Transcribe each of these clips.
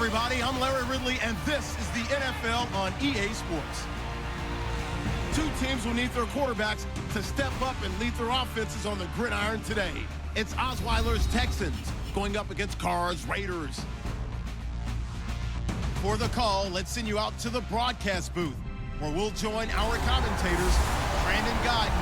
everybody. I'm Larry Ridley, and this is the NFL on EA Sports. Two teams will need their quarterbacks to step up and lead their offenses on the gridiron today. It's Osweiler's Texans going up against Carr's Raiders. For the call, let's send you out to the broadcast booth, where we'll join our commentators, Brandon Godden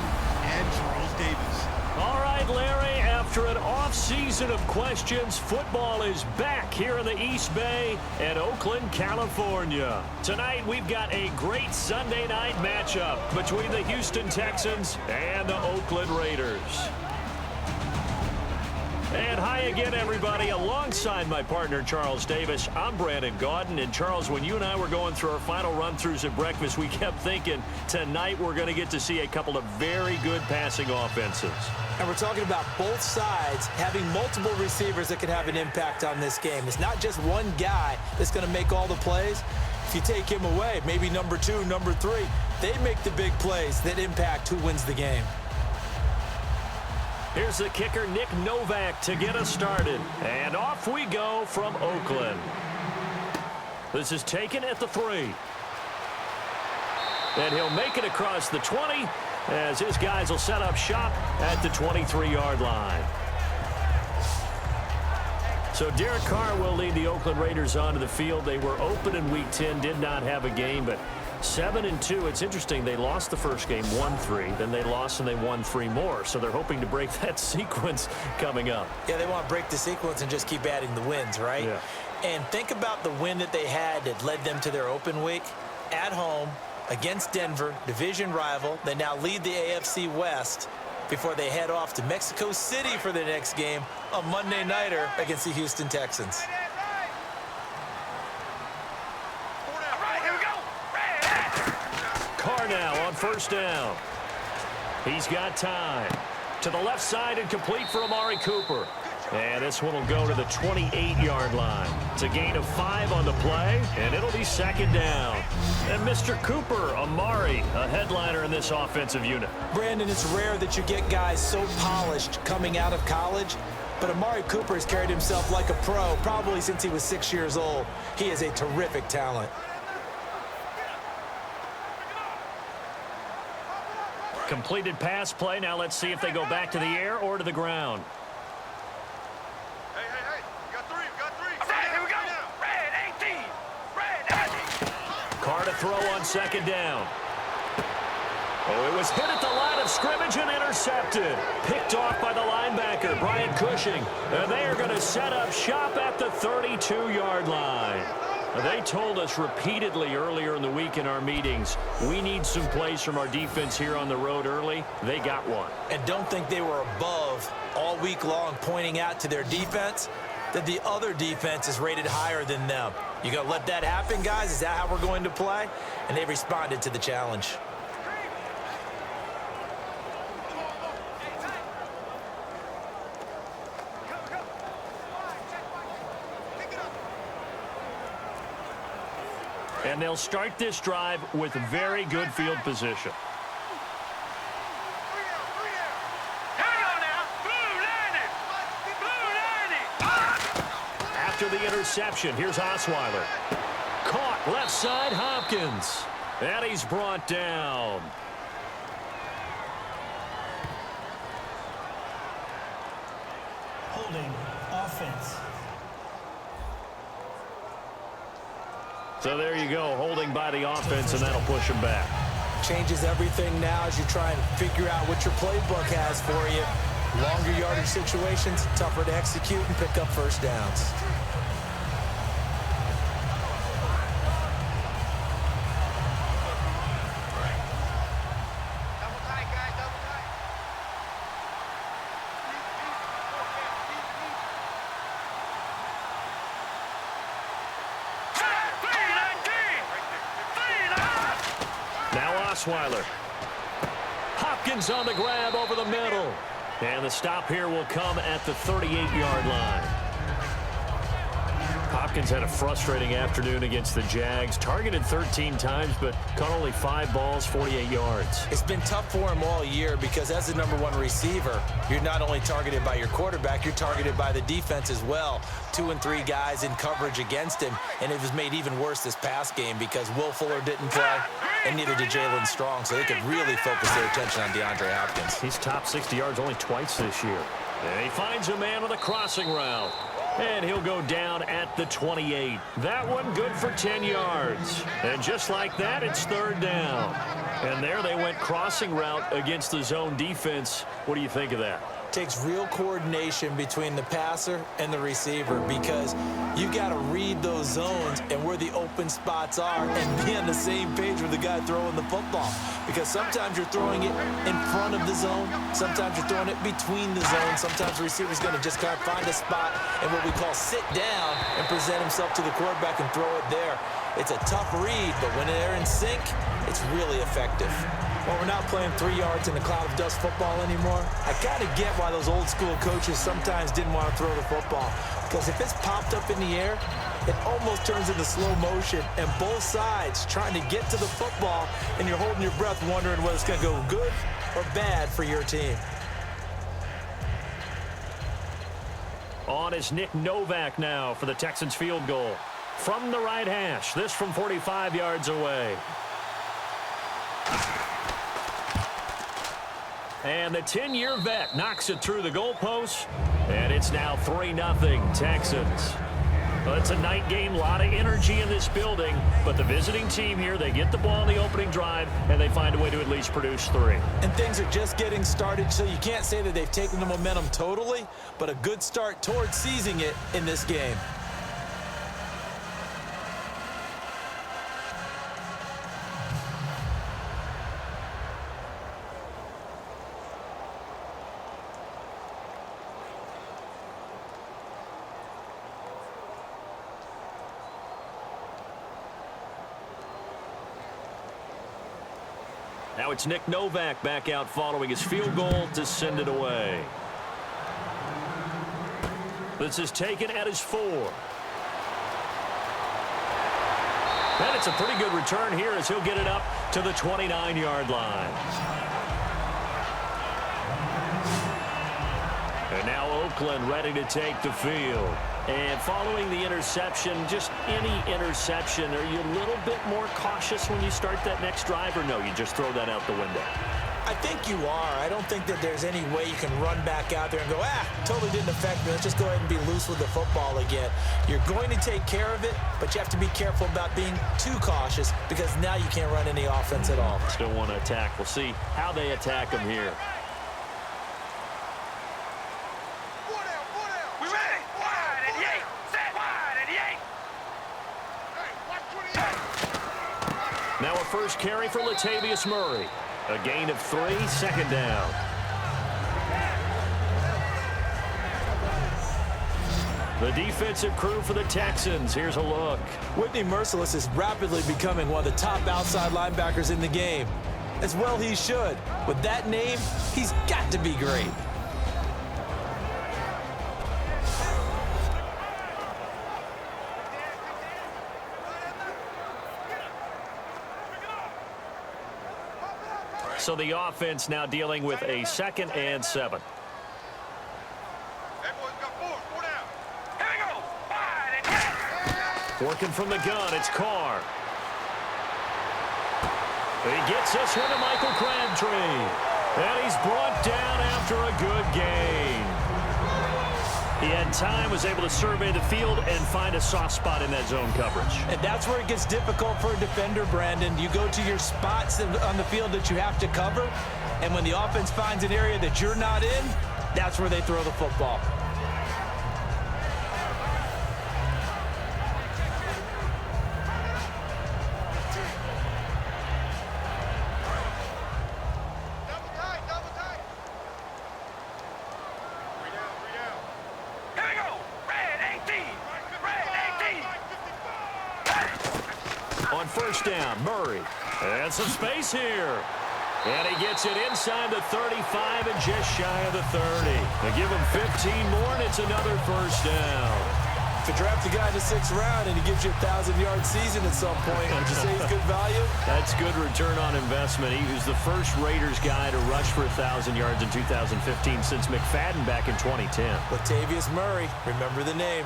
and Charles Davis. All right, Larry, after an off-season of questions, football is back here in the East Bay at Oakland, California. Tonight, we've got a great Sunday night matchup between the Houston Texans and the Oakland Raiders. And hi again, everybody. Alongside my partner, Charles Davis, I'm Brandon Godden. And Charles, when you and I were going through our final run-throughs at breakfast, we kept thinking tonight we're going to get to see a couple of very good passing offenses. And we're talking about both sides having multiple receivers that can have an impact on this game. It's not just one guy that's going to make all the plays. If you take him away, maybe number 2, number 3, they make the big plays that impact who wins the game. Here's the kicker, Nick Novak, to get us started. And off we go from Oakland. This is taken at the 3. And he'll make it across the 20 as his guys will set up shop at the 23-yard line. So Derek Carr will lead the Oakland Raiders onto the field. They were open in Week 10, did not have a game, but 7-2. It's interesting. They lost the first game 1-3. Then they lost and they won 3 more. So they're hoping to break that sequence coming up. Yeah, they want to break the sequence and just keep adding the wins, right? Yeah. And think about the win that they had that led them to their open week. At home against Denver, division rival. They now lead the AFC West before they head off to Mexico City for the next game, a Monday nighter against the Houston Texans. Carr now on first down. He's got time. To the left side and complete for Amari Cooper. And this one will go to the 28-yard line. It's a gain of 5 on the play, and it'll be second down. And Mr. Cooper, Amari, a headliner in this offensive unit. Brandon, it's rare that you get guys so polished coming out of college, but Amari Cooper has carried himself like a pro probably since he was 6 years old. He is a terrific talent. Completed pass play. Now let's see if they go back to the air or to the ground. Hey, you got 3. All right, here we go. Red 18. Red 18. Carr to throw on second down. Oh, it was hit at the line of scrimmage and intercepted. Picked off by the linebacker, Brian Cushing. And they are going to set up shop at the 32-yard line. They told us repeatedly earlier in the week in our meetings, we need some plays from our defense here on the road early. They got one. And don't think they were above all week long pointing out to their defense that the other defense is rated higher than them. You going to let that happen, guys? Is that how we're going to play? And they responded to the challenge. And they'll start this drive with very good field position. After the interception, here's Osweiler. Caught left side, Hopkins. And he's brought down. Holding offense. So there you go, holding by the offense, and that'll push him back. Changes everything now as you try and figure out what your playbook has for you. Longer yardage situations, tougher to execute and pick up first downs. Osweiler. Hopkins on the grab over the middle. And the stop here will come at the 38-yard line. Hopkins had a frustrating afternoon against the Jags. Targeted 13 times, but caught only 5 balls, 48 yards. It's been tough for him all year because as the #1 receiver, you're not only targeted by your quarterback, you're targeted by the defense as well. 2 and 3 guys in coverage against him, and it was made even worse this past game because Will Fuller didn't play, and neither did Jalen Strong, so they could really focus their attention on DeAndre Hopkins. He's topped 60 yards only twice this year. And he finds a man with a crossing route. And he'll go down at the 28. That one good for 10 yards. And just like that, it's 3rd down. And there they went crossing route against the zone defense. What do you think of that? Takes real coordination between the passer and the receiver because you got to read those zones and where the open spots are and be on the same page with the guy throwing the football. Because sometimes you're throwing it in front of the zone. Sometimes you're throwing it between the zones. Sometimes the receiver's going to just kind of find a spot and what we call sit down and present himself to the quarterback and throw it there. It's a tough read, but when they're in sync, it's really effective. Well, we're not playing 3 yards in a cloud of dust football anymore. I got to get why those old school coaches sometimes didn't want to throw the football. Because if it's popped up in the air, it almost turns into slow motion. And both sides trying to get to the football, and you're holding your breath wondering whether it's going to go good or bad for your team. On is Nick Novak now for the Texans field goal. From the right hash, this from 45 yards away. And the 10-year vet knocks it through the goalpost, and it's now 3-0 Texans. Well, it's a night game, a lot of energy in this building, but the visiting team here, they get the ball in the opening drive, and they find a way to at least produce 3. And things are just getting started, so you can't say that they've taken the momentum totally, but a good start towards seizing it in this game. Now it's Nick Novak back out following his field goal to send it away. This is taken at his 4. And it's a pretty good return here as he'll get it up to the 29-yard line. And now Oakland ready to take the field. And following the interception, just any interception, are you a little bit more cautious when you start that next drive, or no, you just throw that out the window? I think you are. I don't think that there's any way you can run back out there and go, totally didn't affect me. Let's just go ahead and be loose with the football again. You're going to take care of it, but you have to be careful about being too cautious because now you can't run any offense at all. Still want to attack. We'll see how they attack him here. Now a first carry for Latavius Murray. A gain of 3, 2nd down. The defensive crew for the Texans. Here's a look. Whitney Merciless is rapidly becoming one of the top outside linebackers in the game. As well he should. With that name, he's got to be great. So the offense now dealing with a 2nd and 7. Working from the gun, it's Carr. He gets this one to Michael Crabtree. And he's brought down after a good gain. He had time, was able to survey the field and find a soft spot in that zone coverage. And that's where it gets difficult for a defender, Brandon. You go to your spots on the field that you have to cover, and when the offense finds an area that you're not in, that's where they throw the football. First down, Murray. And some space here. And he gets it inside the 35 and just shy of the 30. They give him 15 more, and it's another first down. If you draft a guy in the 6th round and he gives you a 1,000-yard season at some point, would you say he's good value? That's good return on investment. He was the first Raiders guy to rush for 1,000 yards in 2015 since McFadden back in 2010. Latavius Murray, remember the name.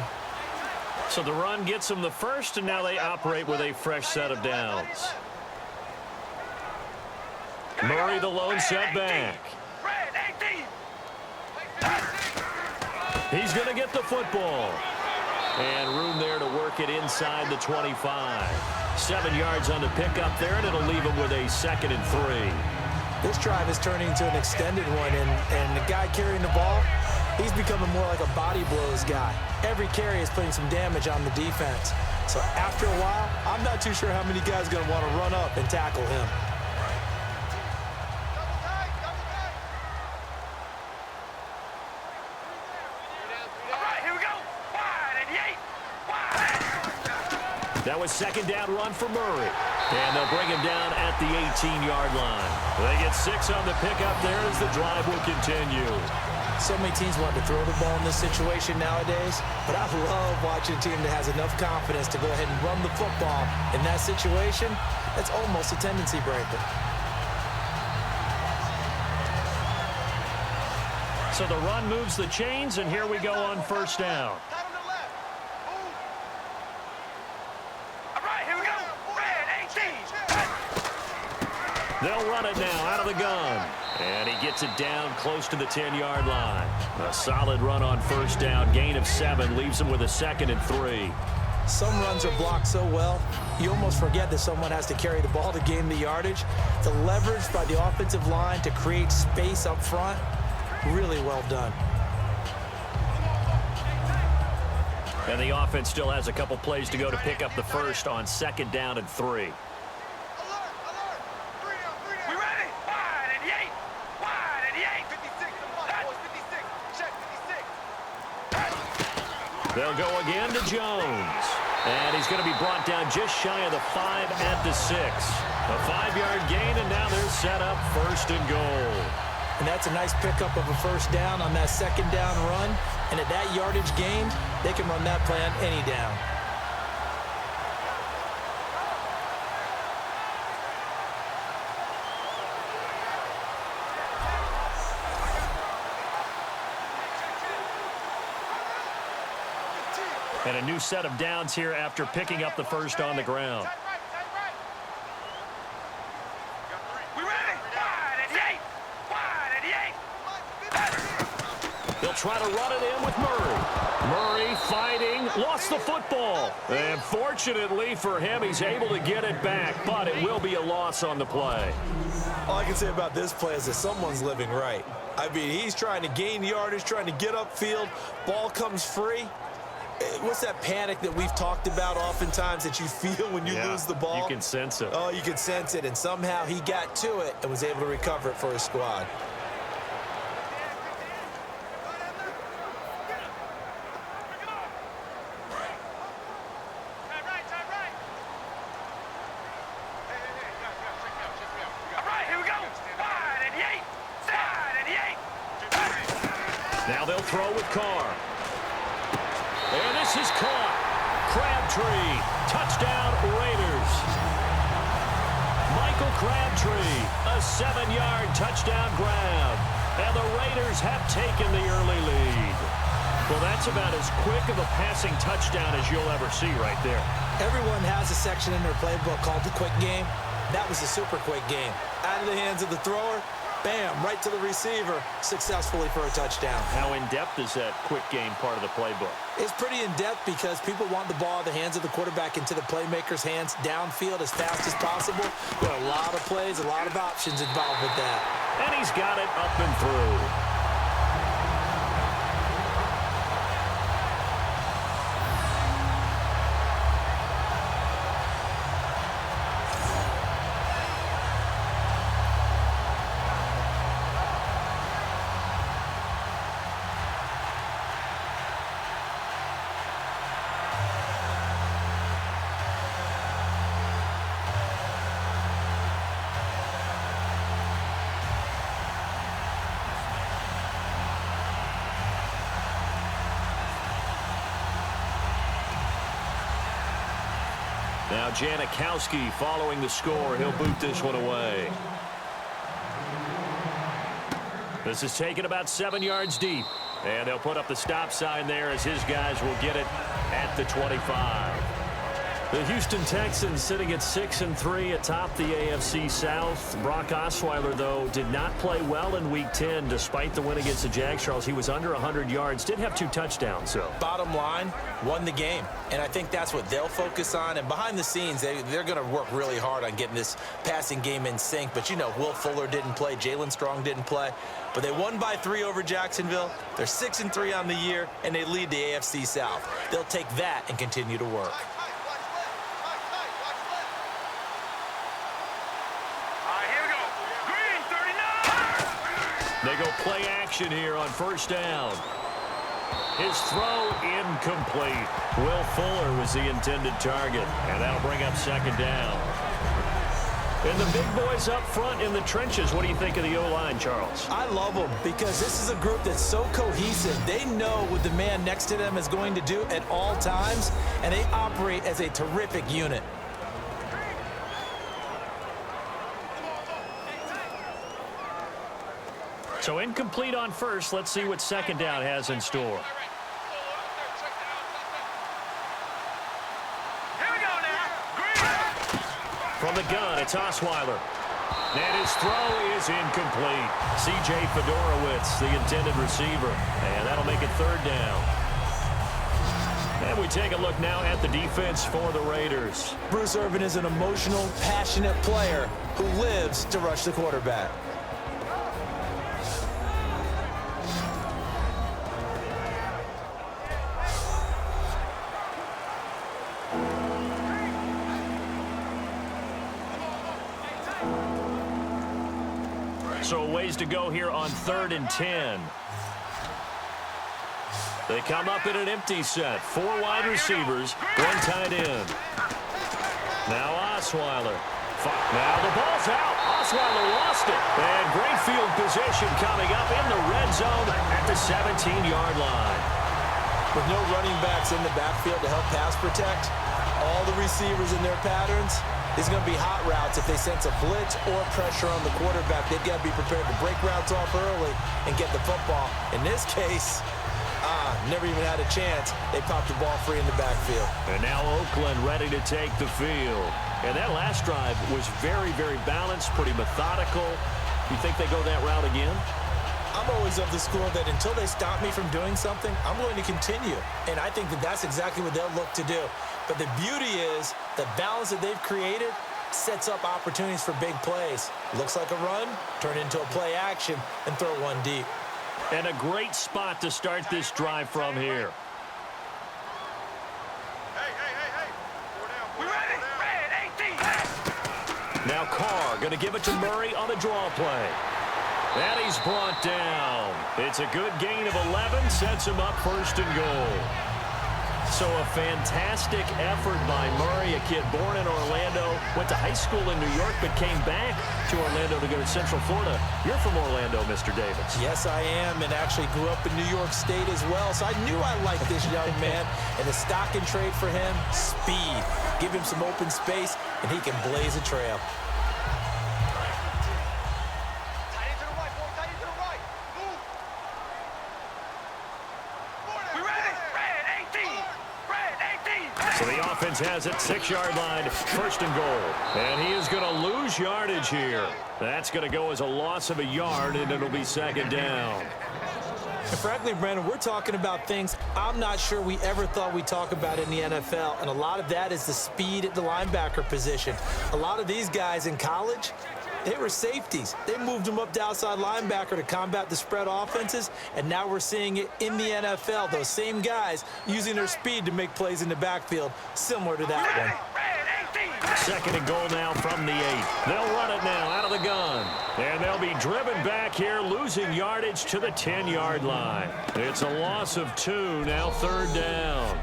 So the run gets them the first, and now they operate with a fresh set of downs. Murray, the lone setback. He's going to get the football. And room there to work it inside the 25. 7 yards on the pickup there, and it'll leave him with a 2nd and 3. This drive is turning into an extended one, and the guy carrying the ball, he's becoming more like a body blows guy. Every carry is putting some damage on the defense. So after a while, I'm not too sure how many guys are going to want to run up and tackle him. That was 2nd down run for Murray. And they'll bring him down at the 18-yard line. They get 6 on the pickup there as the drive will continue. So many teams want to throw the ball in this situation nowadays, but I love watching a team that has enough confidence to go ahead and run the football. In that situation, that's almost a tendency breaker. So the run moves the chains, and here we go on 1st down. They'll run it now out of the gun. And he gets it down close to the 10-yard line. A solid run on 1st down. Gain of 7 leaves him with a 2nd and 3. Some runs are blocked so well, you almost forget that someone has to carry the ball to gain the yardage. The leverage by the offensive line to create space up front, really well done. And the offense still has a couple plays to go to pick up the first on 2nd down and 3. They'll go again to Jones. And he's going to be brought down just shy of the 5 at the 6. A 5-yard gain, and now they're set up 1st and goal. And that's a nice pickup of a 1st down on that 2nd down run. And at that yardage gain, they can run that play on any down. And a new set of downs here after picking up the first on the ground. They'll try to run it in with Murray. Murray fighting, lost the football. And fortunately for him, he's able to get it back, but it will be a loss on the play. All I can say about this play is that someone's living right. I mean, he's trying to gain yardage, trying to get upfield. Ball comes free. What's that panic that we've talked about oftentimes that you feel when you lose the ball? You can sense it. Oh, you can sense it, and somehow he got to it and was able to recover it for his squad. Now they'll throw with Carr. And this is caught. Crabtree, touchdown Raiders. Michael Crabtree, a 7-yard touchdown grab. And the Raiders have taken the early lead. Well, that's about as quick of a passing touchdown as you'll ever see right there. Everyone has a section in their playbook called the quick game. That was the super quick game. Out of the hands of the thrower, bam, right to the receiver, successfully for a touchdown. How in-depth is that quick game part of the playbook? It's pretty in-depth because people want the ball out of the hands of the quarterback into the playmaker's hands downfield as fast as possible. There are a lot of plays, a lot of options involved with that. And he's got it up and through. Now Janikowski following the score. He'll boot this one away. This is taken about 7 yards deep. And they'll put up the stop sign there as his guys will get it at the 25. The Houston Texans sitting at 6-3 atop the AFC South. Brock Osweiler, though, did not play well in Week 10 despite the win against the Jags. Charles, he was under 100 yards, did have 2 touchdowns. So bottom line, won the game. And I think that's what they'll focus on. And behind the scenes, they're going to work really hard on getting this passing game in sync. But, you know, Will Fuller didn't play. Jalen Strong didn't play. But they won by 3 over Jacksonville. They're 6-3 on the year, and they lead the AFC South. They'll take that and continue to work. They go play action here on first down. His throw incomplete. Will Fuller was the intended target, and that'll bring up second down. And the big boys up front in the trenches. What do you think of the O-line, Charles? I love them because this is a group that's so cohesive. They know what the man next to them is going to do at all times, and they operate as a terrific unit. So incomplete on first. Let's see what second down has in store. Here we go now. Green. From the gun, it's Osweiler. And his throw is incomplete. C.J. Fedorowicz, the intended receiver. And that'll make it third down. And we take a look now at the defense for the Raiders. Bruce Irvin is an emotional, passionate player who lives to rush the quarterback. So a ways to go here on 3rd and 10. They come up in an empty set. 4 wide receivers, 1 tight end. Now Osweiler. Now the ball's out. Osweiler lost it. And great field position coming up in the red zone at the 17-yard line. With no running backs in the backfield to help pass protect, all the receivers in their patterns, it's going to be hot routes if they sense a blitz or pressure on the quarterback. They've got to be prepared to break routes off early and get the football. In this case, never even had a chance. They popped the ball free in the backfield. And now Oakland ready to take the field. And that last drive was very, very balanced, pretty methodical. You think they go that route again? I'm always of the school that until they stop me from doing something, I'm going to continue. And I think that that's exactly what they'll look to do. But the beauty is the balance that they've created sets up opportunities for big plays. Looks like a run, turn into a play action, and throw one deep. And a great spot to start this drive from here. Hey. We ready? Red 18. Now Carr going to give it to Murray on a draw play. And he's brought down. It's a good gain of 11, sets him up 1st and goal. So a fantastic effort by Murray, a kid born in Orlando, went to high school in New York, but came back to Orlando to go to Central Florida. You're from Orlando, Mr. Davis. Yes, I am, and actually grew up in New York State as well, so I knew I liked this young man. And the stock and trade for him, speed. Give him some open space, and he can blaze a trail. So the offense has it, 6-yard line, 1st and goal. And he is going to lose yardage here. That's going to go as a loss of a yard, and it'll be 2nd down. And frankly, Brandon, we're talking about things I'm not sure we ever thought we'd talk about in the NFL. And a lot of that is the speed at the linebacker position. A lot of these guys in college, they were safeties. They moved them up to outside linebacker to combat the spread offenses, and now we're seeing it in the NFL. Those same guys using their speed to make plays in the backfield, similar to that one. 2nd and goal now from the 8. They'll run it now out of the gun. And they'll be driven back here, losing yardage to the 10-yard line. It's a loss of 2, now 3rd down.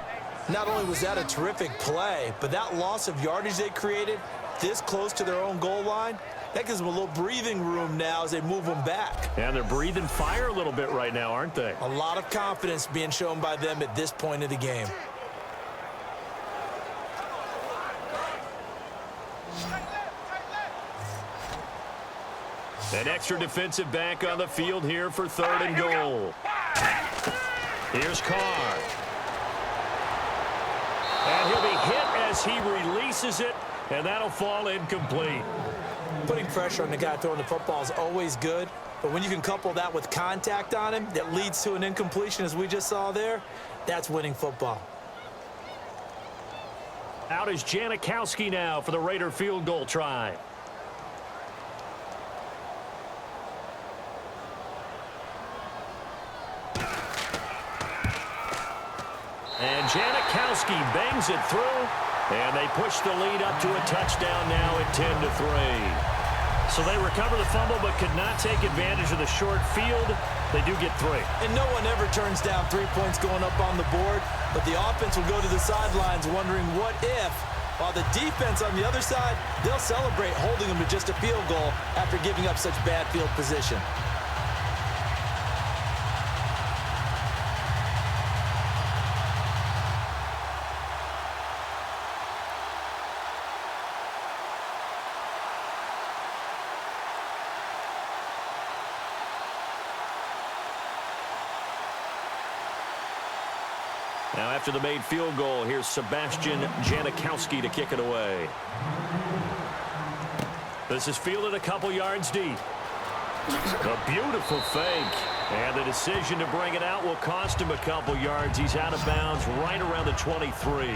Not only was that a terrific play, but that loss of yardage they created this close to their own goal line, that gives them a little breathing room now as they move them back. And they're breathing fire a little bit right now, aren't they? A lot of confidence being shown by them at this point of the game. An extra defensive back on the field here for 3rd and goal. Here's Carr. And he'll be hit as he releases it, and that'll fall incomplete. Putting pressure on the guy throwing the football is always good, but when you can couple that with contact on him that leads to an incompletion, as we just saw there, that's winning football. Out is Janikowski now for the Raider field goal try. And Janikowski bangs it through, and they push the lead up to a touchdown now at 10-3. So they recover the fumble but could not take advantage of the short field. They do get 3. And no one ever turns down 3 points going up on the board, but the offense will go to the sidelines wondering what if, while the defense on the other side, they'll celebrate holding them to just a field goal after giving up such bad field position. Now after the made field goal, here's Sebastian Janikowski to kick it away. This is fielded a couple yards deep. A beautiful fake. And the decision to bring it out will cost him a couple yards. He's out of bounds right around the 23.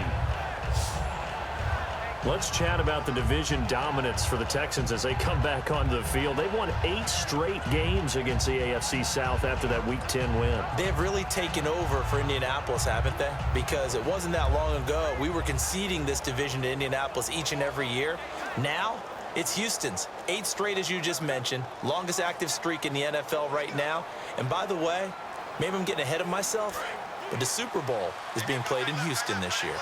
Let's chat about the division dominance for the Texans as they come back onto the field. They've won 8 straight games against the AFC South after that Week 10 win. They've really taken over for Indianapolis, haven't they? Because it wasn't that long ago we were conceding this division to Indianapolis each and every year. Now, it's Houston's. 8 straight, as you just mentioned. Longest active streak in the NFL right now. And by the way, maybe I'm getting ahead of myself, but the Super Bowl is being played in Houston this year.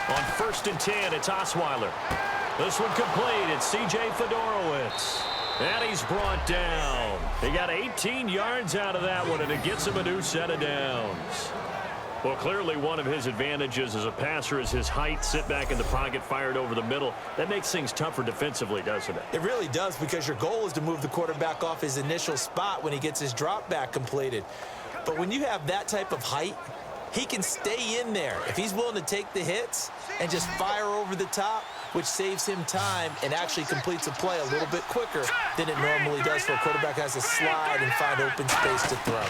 On 1st and 10, it's Osweiler. This one complete. It's C.J. Fedorowicz. And he's brought down. He got 18 yards out of that one, and it gets him a new set of downs. Well, clearly one of his advantages as a passer is his height. Sit back in the pocket, fired over the middle. That makes things tougher defensively, doesn't it? It really does, because your goal is to move the quarterback off his initial spot when he gets his drop back completed. But when you have that type of height, he can stay in there if he's willing to take the hits and just fire over the top, which saves him time and actually completes a play a little bit quicker than it normally does for a quarterback who has to slide and find open space to throw.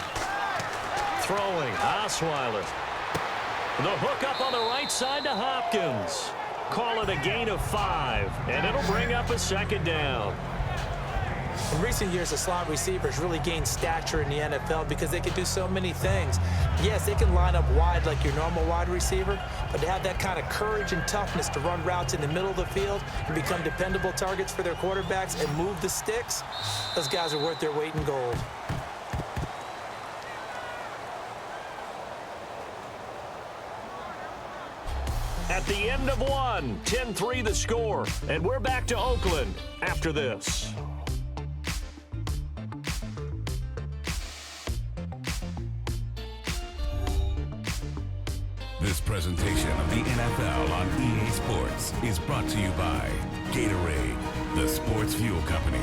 Throwing, Osweiler. The hook up on the right side to Hopkins. Call it a gain of 5, and it'll bring up a 2nd down. In recent years, the slot receivers really gained stature in the NFL because they can do so many things. Yes, they can line up wide like your normal wide receiver, but to have that kind of courage and toughness to run routes in the middle of the field and become dependable targets for their quarterbacks and move the sticks, those guys are worth their weight in gold. At the end of one, 10-3 the score, and we're back to Oakland after this. This presentation of the NFL on EA Sports is brought to you by Gatorade, the sports fuel company.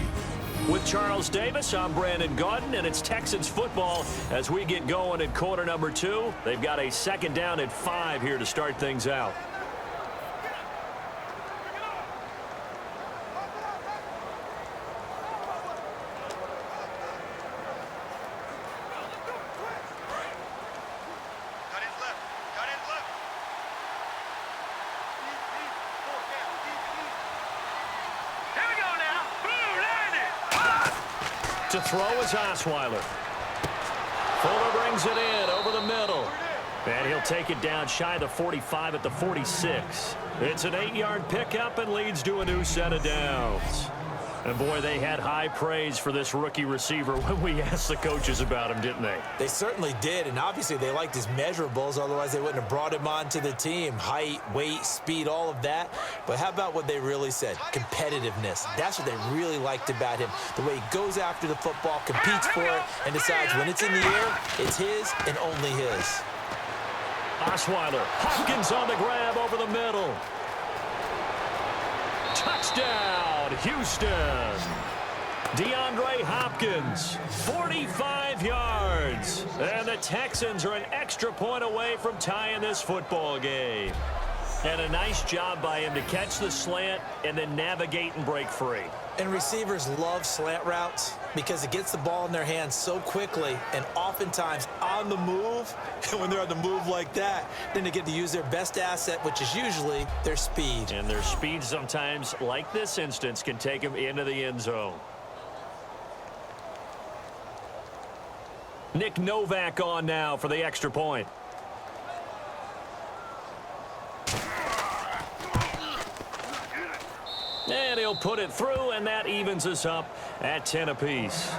With Charles Davis, I'm Brandon Gaudin, and it's Texans football as we get going in quarter number 2. They've got a 2nd down at 5 here to start things out. To throw is Osweiler. Fuller brings it in over the middle. And he'll take it down shy of the 45 at the 46. It's an 8-yard pickup and leads to a new set of downs. And boy, they had high praise for this rookie receiver when we asked the coaches about him, didn't they? They certainly did, and obviously they liked his measurables, otherwise they wouldn't have brought him onto the team. Height, weight, speed, all of that. But how about what they really said? Competitiveness. That's what they really liked about him. The way he goes after the football, competes for it, and decides when it's in the air, it's his and only his. Osweiler. Hopkins on the grab over the middle. Touchdown, Houston. DeAndre Hopkins, 45 yards. And the Texans are an extra point away from tying this football game. And a nice job by him to catch the slant and then navigate and break free. And receivers love slant routes because it gets the ball in their hands so quickly and oftentimes on the move. And when they're on the move like that, then they get to use their best asset, which is usually their speed. And their speed sometimes, like this instance, can take them into the end zone. Nick Novak on now for the extra point. And he'll put it through, and that evens us up at 10 apiece.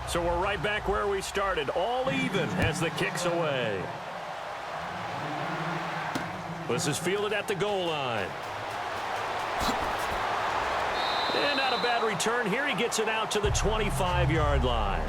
So we're right back where we started, all even as the kick's away. This is fielded at the goal line. And not a bad return here. He gets it out to the 25-yard line.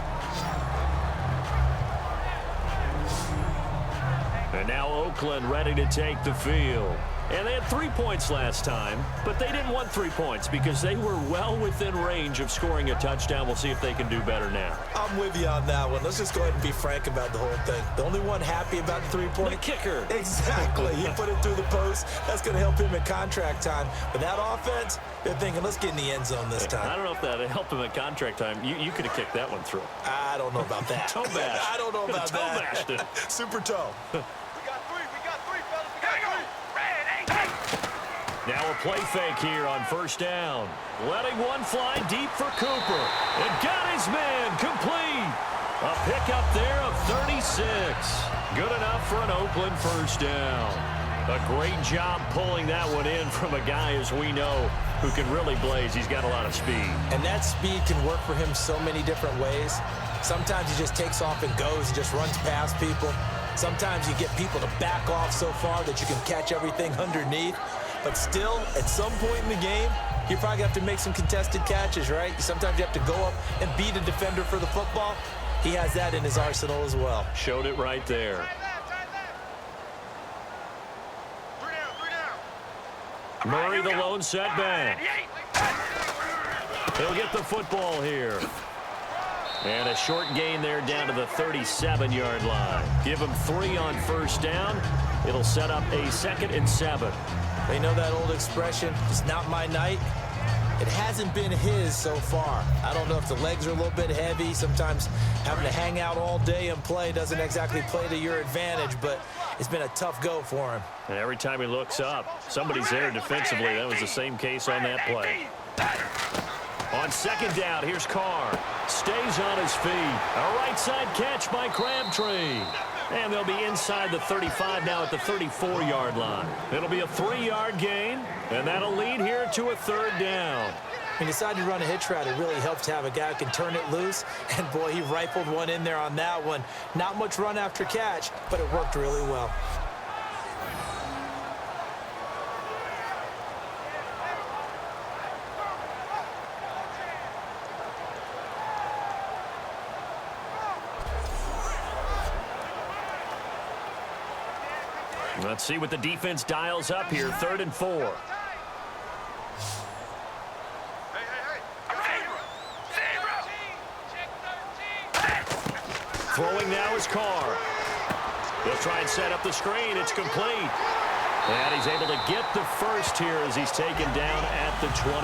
And now Oakland ready to take the field. And they had 3 points last time, but they didn't want 3 points because they were well within range of scoring a touchdown. We'll see if they can do better now. I'm with you on that one. Let's just go ahead and be frank about the whole thing. The only one happy about the 3-point. The kicker. Exactly. He put it through the post. That's going to help him at contract time. But that offense, they're thinking, let's get in the end zone this time. I don't know if that helped him at contract time. You could have kicked that one through. I don't know about that. Toe bash. I don't know about toe that. bashed it. Super toe. We got three, fellas. We got three. Red 18. Now a play fake here on first down. Letting one fly deep for Cooper. And got his man complete. A pickup there of 36. Good enough for an Oakland first down. A great job pulling that one in from a guy, as we know, who can really blaze. He's got a lot of speed. And that speed can work for him so many different ways. Sometimes he just takes off and goes, just runs past people. Sometimes you get people to back off so far that you can catch everything underneath. But still, at some point in the game, you probably have to make some contested catches, right? Sometimes you have to go up and beat a defender for the football. He has that in his arsenal as well. Showed it right there. Murray, the lone setback. He'll get the football here. And a short gain there down to the 37-yard line. Give him 3 on first down. It'll set up a 2nd and 7. They know that old expression, it's not my night. It hasn't been his so far. I don't know if the legs are a little bit heavy. Sometimes having to hang out all day and play doesn't exactly play to your advantage, but it's been a tough go for him. And every time he looks up, somebody's there defensively. That was the same case on that play. On second down, here's Carr. Stays on his feet. A right side catch by Crabtree. And they'll be inside the 35 now at the 34-yard line. It'll be a 3-yard gain, and that'll lead here to a 3rd down. When you decide to run a hitch route, it really helps to have a guy who can turn it loose. And, boy, he rifled one in there on that one. Not much run after catch, but it worked really well. Let's see what the defense dials up here. 3rd and 4. Throwing now is Carr. They'll try and set up the screen. It's complete. And he's able to get the first here as he's taken down at the 25.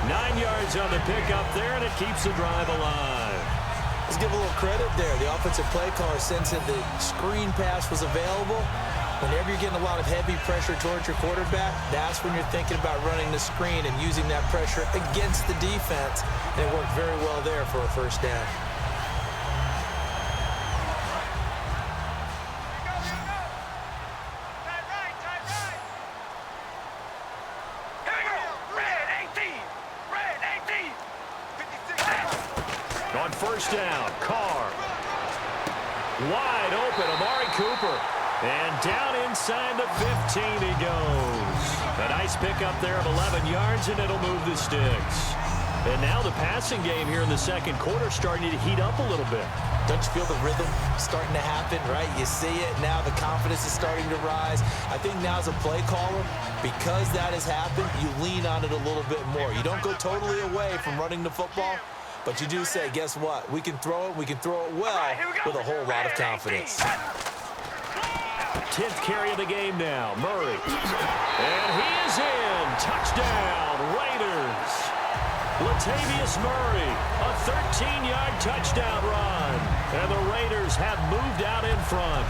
9 yards on the pickup there, and it keeps the drive alive. Let's give a little credit there. The offensive play caller sensed that the screen pass was available. Whenever you're getting a lot of heavy pressure towards your quarterback, that's when you're thinking about running the screen and using that pressure against the defense. And it worked very well there for a first down. On first down, Carr. Wide open, Amari Cooper. And down inside the 15 he goes. A nice pickup there of 11 yards, and it'll move the sticks. And now the passing game here in the second quarter starting to heat up a little bit. Don't you feel the rhythm starting to happen, right? You see it now. The confidence is starting to rise. I think now as a play caller, because that has happened, you lean on it a little bit more. You don't go totally away from running the football, but you do say, guess what? We can throw it. We can throw it well with a whole lot of confidence. 10th carry of the game now, Murray. And he is in. Touchdown, Raiders. Latavius Murray, a 13-yard touchdown run. And the Raiders have moved out in front.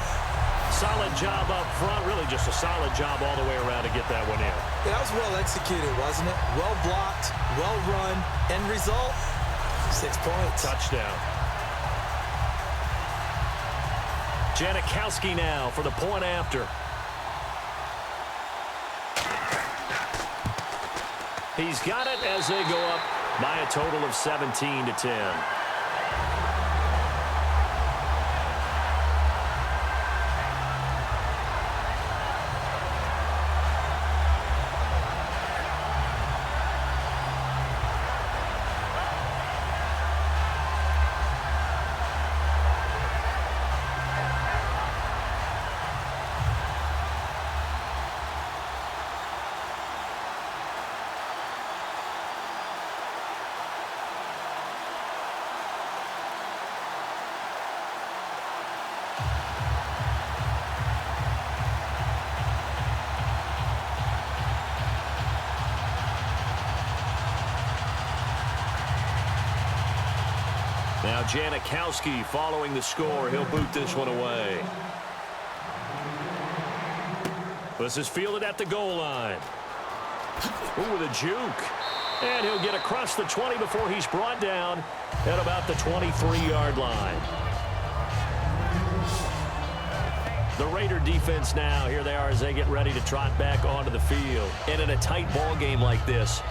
Solid job up front, really just a solid job all the way around to get that one in. Yeah, that was well executed, wasn't it? Well blocked, well run. End result, 6 points. Touchdown. Janikowski now for the point after. He's got it as they go up by a total of 17-10. Now Janikowski following the score. He'll boot this one away. This is fielded at the goal line. Ooh, with a juke. And he'll get across the 20 before he's brought down at about the 23-yard line. The Raider defense now, here they are as they get ready to trot back onto the field. And in a tight ball game like this,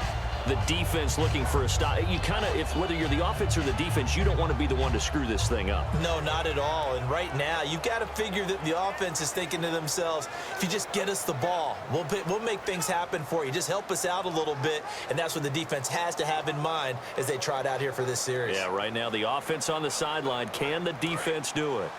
the defense looking for a stop. You kind of, if whether you're the offense or the defense, you don't want to be the one to screw this thing up. No, not at all. And right now, you've got to figure that the offense is thinking to themselves, if you just get us the ball, we'll make things happen for you. Just help us out a little bit. And that's what the defense has to have in mind as they trot out here for this series. Yeah, right now, the offense on the sideline. Can the defense do it?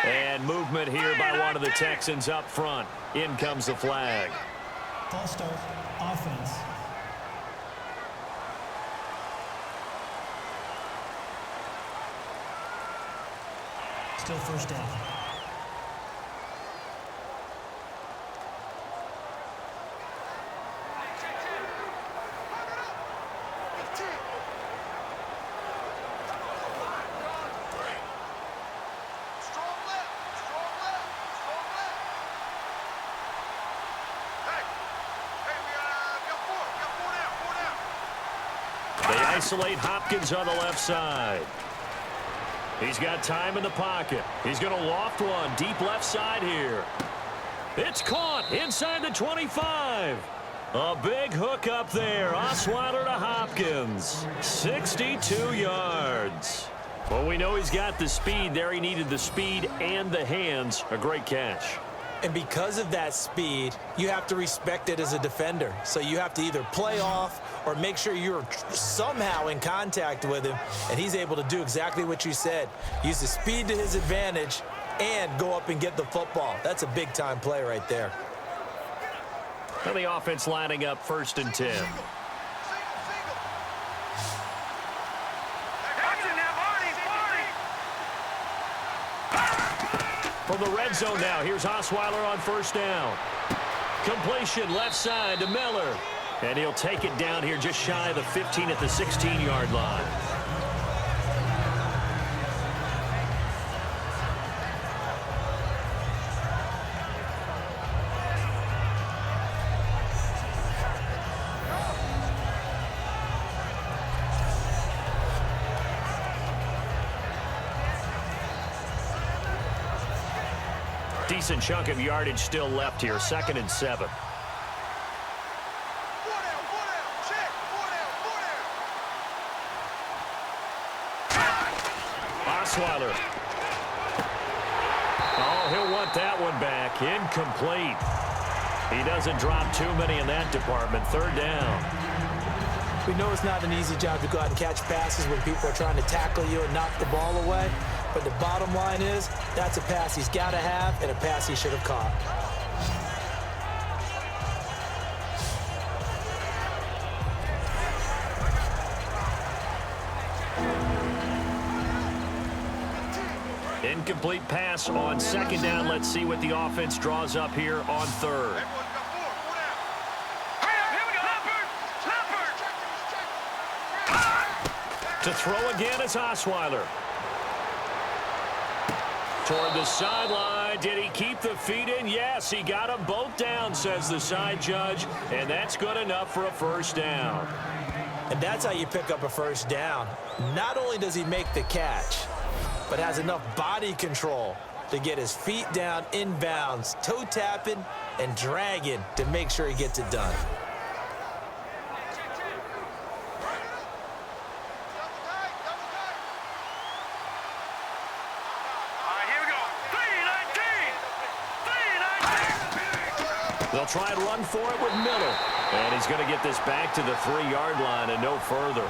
And movement here by one of the Texans up front. In comes the flag. False start, offense. Still first down. Isolate Hopkins on the left side. He's got time in the pocket. He's going to loft one deep left side here. It's caught inside the 25. A big hook up there. Osweiler to Hopkins. 62 yards. Well, we know he's got the speed there. He needed the speed and the hands. A great catch. And because of that speed, you have to respect it as a defender. So you have to either play off or make sure you're somehow in contact with him. And he's able to do exactly what you said. Use the speed to his advantage and go up and get the football. That's a big-time play right there. And the offense lining up 1st and 10. From the red zone now, here's Osweiler on 1st down. Completion left side to Miller. And he'll take it down here just shy of the 15 at the 16-yard line. Decent chunk of yardage still left here. 2nd and 7. Osweiler. Oh, he'll want that one back. Incomplete. He doesn't drop too many in that department. 3rd down. We know it's not an easy job to go out and catch passes when people are trying to tackle you and knock the ball away. But the bottom line is, that's a pass he's got to have and a pass he should have caught. Incomplete pass on 2nd down. Let's see what the offense draws up here on 3rd. To throw again is Osweiler. Toward the sideline. Did he keep the feet in? Yes, he got them both down, says the side judge. And that's good enough for a 1st down. And that's how you pick up a 1st down. Not only does he make the catch, but has enough body control to get his feet down inbounds, toe tapping and dragging to make sure he gets it done. They'll try and run for it with Miller. And he's going to get this back to the 3-yard line and no further.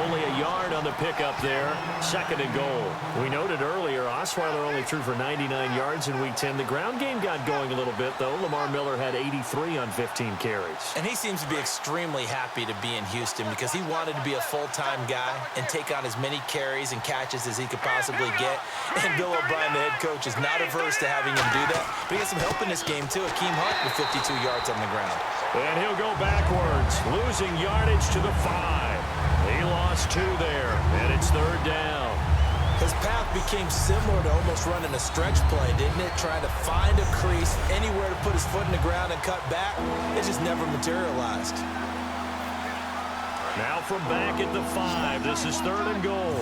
Only a yard on the pickup there. 2nd and goal. We noted earlier, Osweiler only threw for 99 yards in Week 10. The ground game got going a little bit, though. Lamar Miller had 83 on 15 carries. And he seems to be extremely happy to be in Houston because he wanted to be a full-time guy and take on as many carries and catches as he could possibly get. And Bill O'Brien, the head coach, is not averse to having him do that. But he has some help in this game, too. Akeem Hunt with 52 yards on the ground. And he'll go backwards, losing yardage to the 5. He lost 2 there, and it's 3rd down. His path became similar to almost running a stretch play, didn't it? Trying to find a crease, anywhere to put his foot in the ground and cut back. It just never materialized. Now from back at the 5, this is 3rd and goal.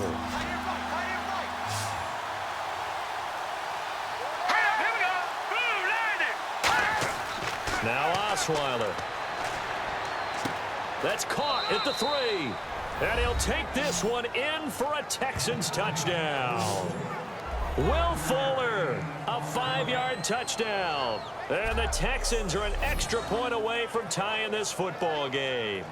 Now Osweiler. That's caught at the 3. And he'll take this one in for a Texans touchdown. Will Fuller, a 5-yard touchdown. And the Texans are an extra point away from tying this football game.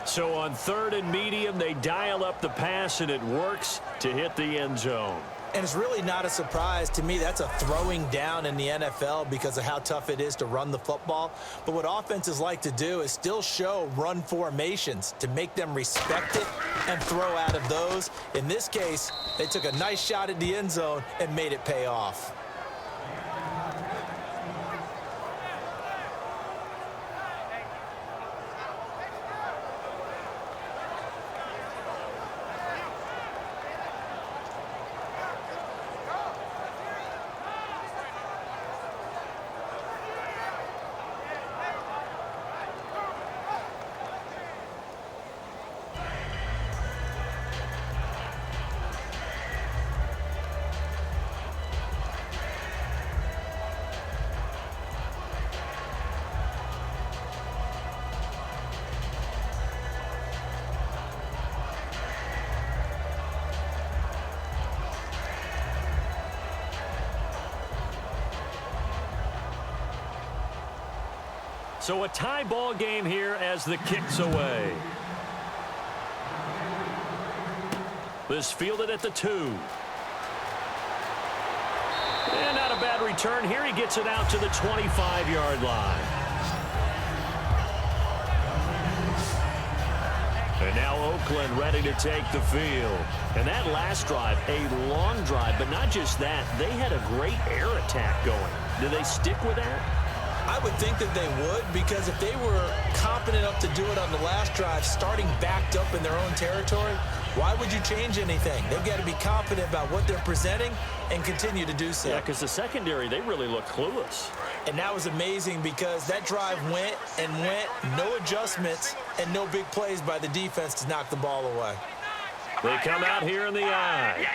So on 3rd and medium, they dial up the pass, and it works to hit the end zone. And it's really not a surprise to me. That's a throwing down in the NFL because of how tough it is to run the football. But what offenses like to do is still show run formations to make them respect it and throw out of those. In this case, they took a nice shot at the end zone and made it pay off. So a tie ball game here as the kick's away. This fielded at the 2. And not a bad return here. He gets it out to the 25-yard line. And now Oakland ready to take the field. And that last drive, a long drive, but not just that. They had a great air attack going. Do they stick with that? I would think that they would, because if they were competent enough to do it on the last drive, starting backed up in their own territory, why would you change anything? They've got to be confident about what they're presenting and continue to do so. Yeah, because the secondary, they really look clueless. And that was amazing because that drive went and went, no adjustments, and no big plays by the defense to knock the ball away. They come out here in the eye.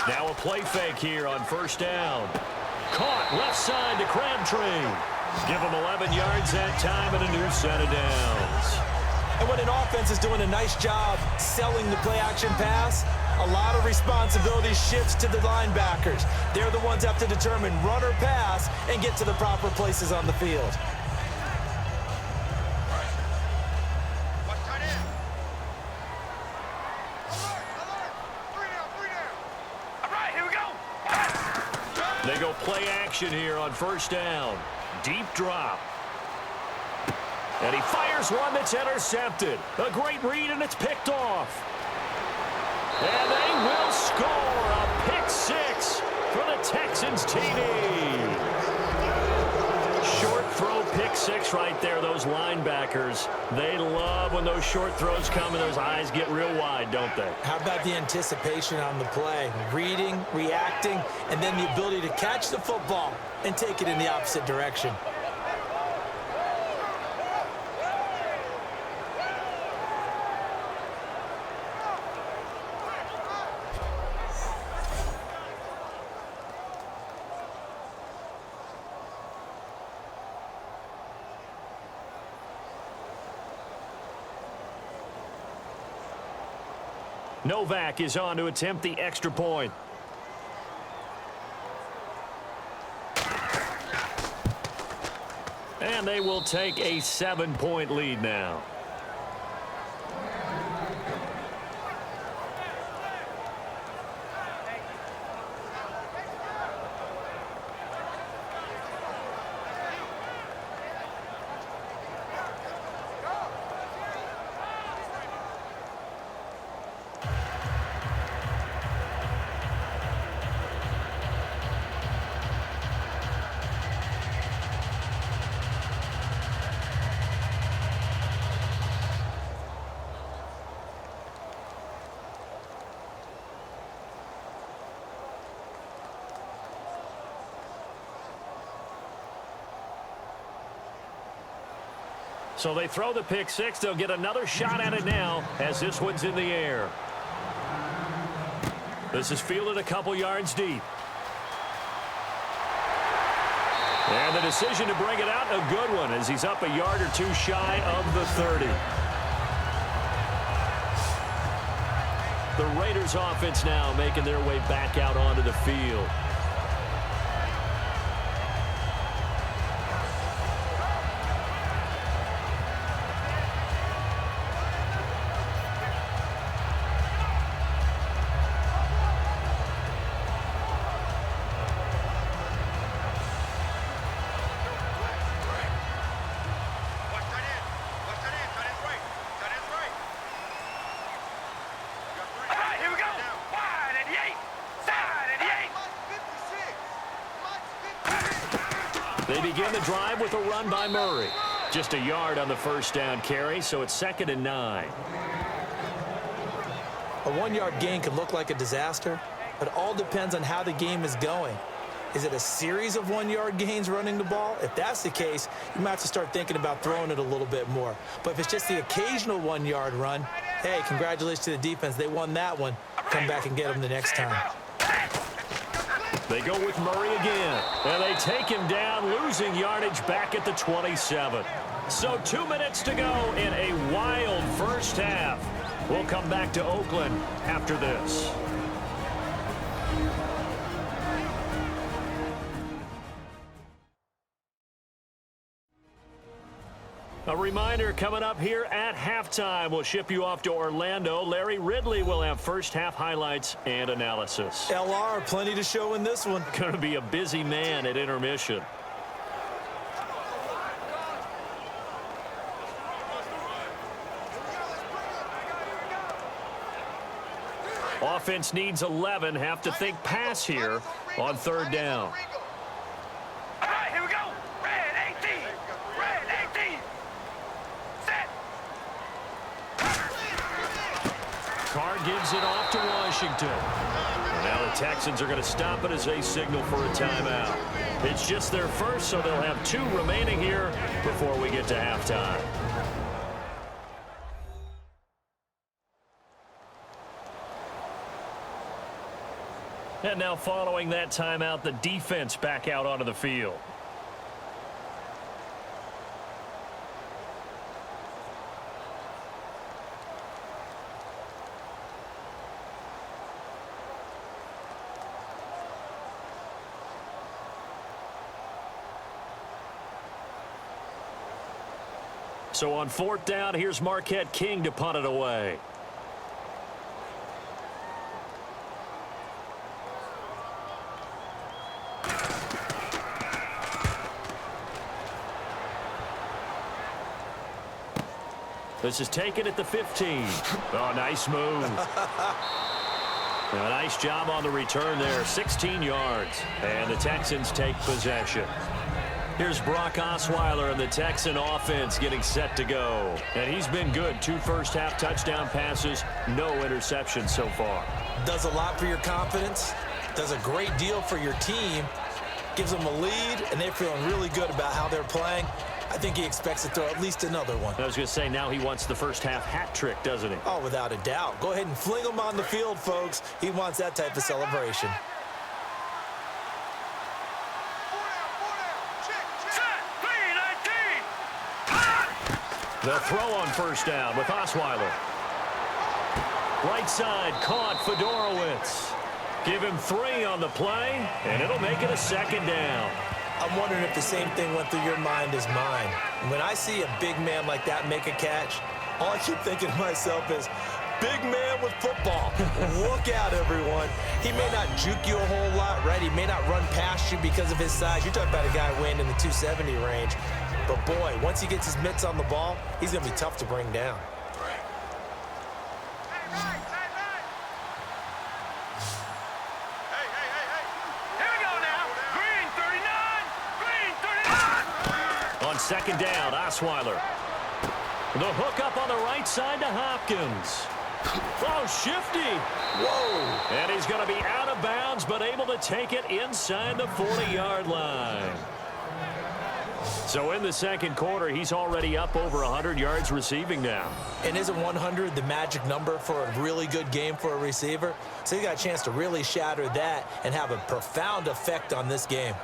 Now a play fake here on first down. Caught left side to Crabtree. Give him 11 yards that time and a new set of downs. And when an offense is doing a nice job selling the play-action pass, a lot of responsibility shifts to the linebackers. They're the ones that have to determine run or pass and get to the proper places on the field. Watch tight end. Alert! 3 down. All right, here we go. They go play action here on first down. Deep drop. And he fires one that's intercepted. A great read, and it's picked off. And they will score a pick six for the Texans TD. Short throw pick six right there. Those linebackers, they love when those short throws come and those eyes get real wide, don't they? How about the anticipation on the play? Reading, reacting, and then the ability to catch the football and take it in the opposite direction. Novak is on to attempt the extra point. And they will take a 7-point lead now. So they throw the pick six. They'll get another shot at it now as this one's in the air. This is fielded a couple yards deep. And the decision to bring it out, a good one, as he's up a yard or two shy of the 30. The Raiders offense now making their way back out onto the field. They begin the drive with a run by Murray. Just a yard on the first down carry, so it's 2nd and 9. A 1-yard gain can look like a disaster, but it all depends on how the game is going. Is it a series of 1-yard gains running the ball? If that's the case, you might have to start thinking about throwing it a little bit more. But if it's just the occasional 1-yard run, hey, congratulations to the defense. They won that one. Come back and get them the next time. They go with Murray again, and they take him down, losing yardage back at the 27. So 2 minutes to go in a wild first half. We'll come back to Oakland after this. A reminder coming up here at halftime. We'll ship you off to Orlando. Larry Ridley will have first half highlights and analysis. LR, plenty to show in this one. Going to be a busy man at intermission. Offense needs 11. Have to think pass here on 3rd down. All right, here we go. Red gives it off to Washington. Now the Texans are going to stop it as they signal for a timeout. It's just their first, so they'll have 2 remaining here before we get to halftime. And now following that timeout, the defense back out onto the field. So on 4th down, here's Marquette King to punt it away. This is taken at the 15. Oh, nice move. A nice job on the return there. 16 yards. And the Texans take possession. Here's Brock Osweiler and the Texan offense getting set to go. And he's been good. 2 first-half touchdown passes, no interceptions so far. Does a lot for your confidence. Does a great deal for your team. Gives them a lead, and they're feeling really good about how they're playing. I think he expects to throw at least another one. I was going to say, now he wants the first-half hat trick, doesn't he? Oh, without a doubt. Go ahead and fling him on the field, folks. He wants that type of celebration. The throw on first down with Osweiler. Right side caught Fedorowicz. Give him 3 on the play, and it'll make it a 2nd down. I'm wondering if the same thing went through your mind as mine. When I see a big man like that make a catch, all I keep thinking to myself is, big man with football. Look out, everyone. He may not juke you a whole lot, right? He may not run past you because of his size. You're talking about a guy weighing in the 270 range. But, boy, once he gets his mitts on the ball, he's going to be tough to bring down. On 2nd down, Osweiler. The hook up on the right side to Hopkins. Oh, shifty. Whoa. And he's going to be out of bounds, but able to take it inside the 40-yard line. So in the 2nd quarter, he's already up over 100 yards receiving now. And isn't 100 the magic number for a really good game for a receiver? So he got a chance to really shatter that and have a profound effect on this game.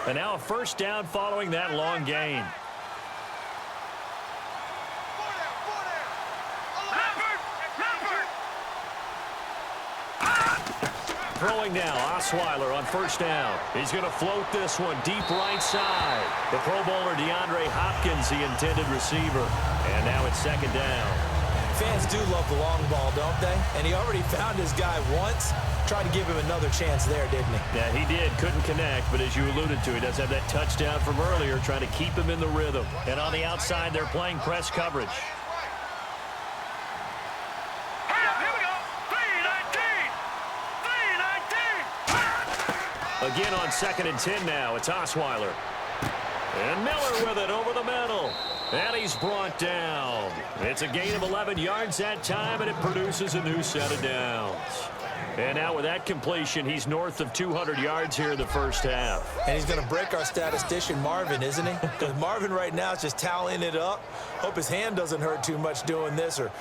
And now a 1st down following that long gain. Throwing now, Osweiler on 1st down. He's going to float this one deep right side. The Pro Bowler DeAndre Hopkins, the intended receiver. And now it's 2nd down. Fans do love the long ball, don't they? And he already found his guy once. Tried to give him another chance there, didn't he? Yeah, he did. Couldn't connect, but as you alluded to, he does have that touchdown from earlier, trying to keep him in the rhythm. And on the outside, they're playing press coverage. Again on 2nd and 10 now. It's Osweiler. And Miller with it over the middle. And he's brought down. It's a gain of 11 yards that time, and it produces a new set of downs. And now with that completion, he's north of 200 yards here in the 1st half. And he's going to break our statistician, Marvin, isn't he? Because Marvin right now is just tallying it up. Hope his hand doesn't hurt too much doing this or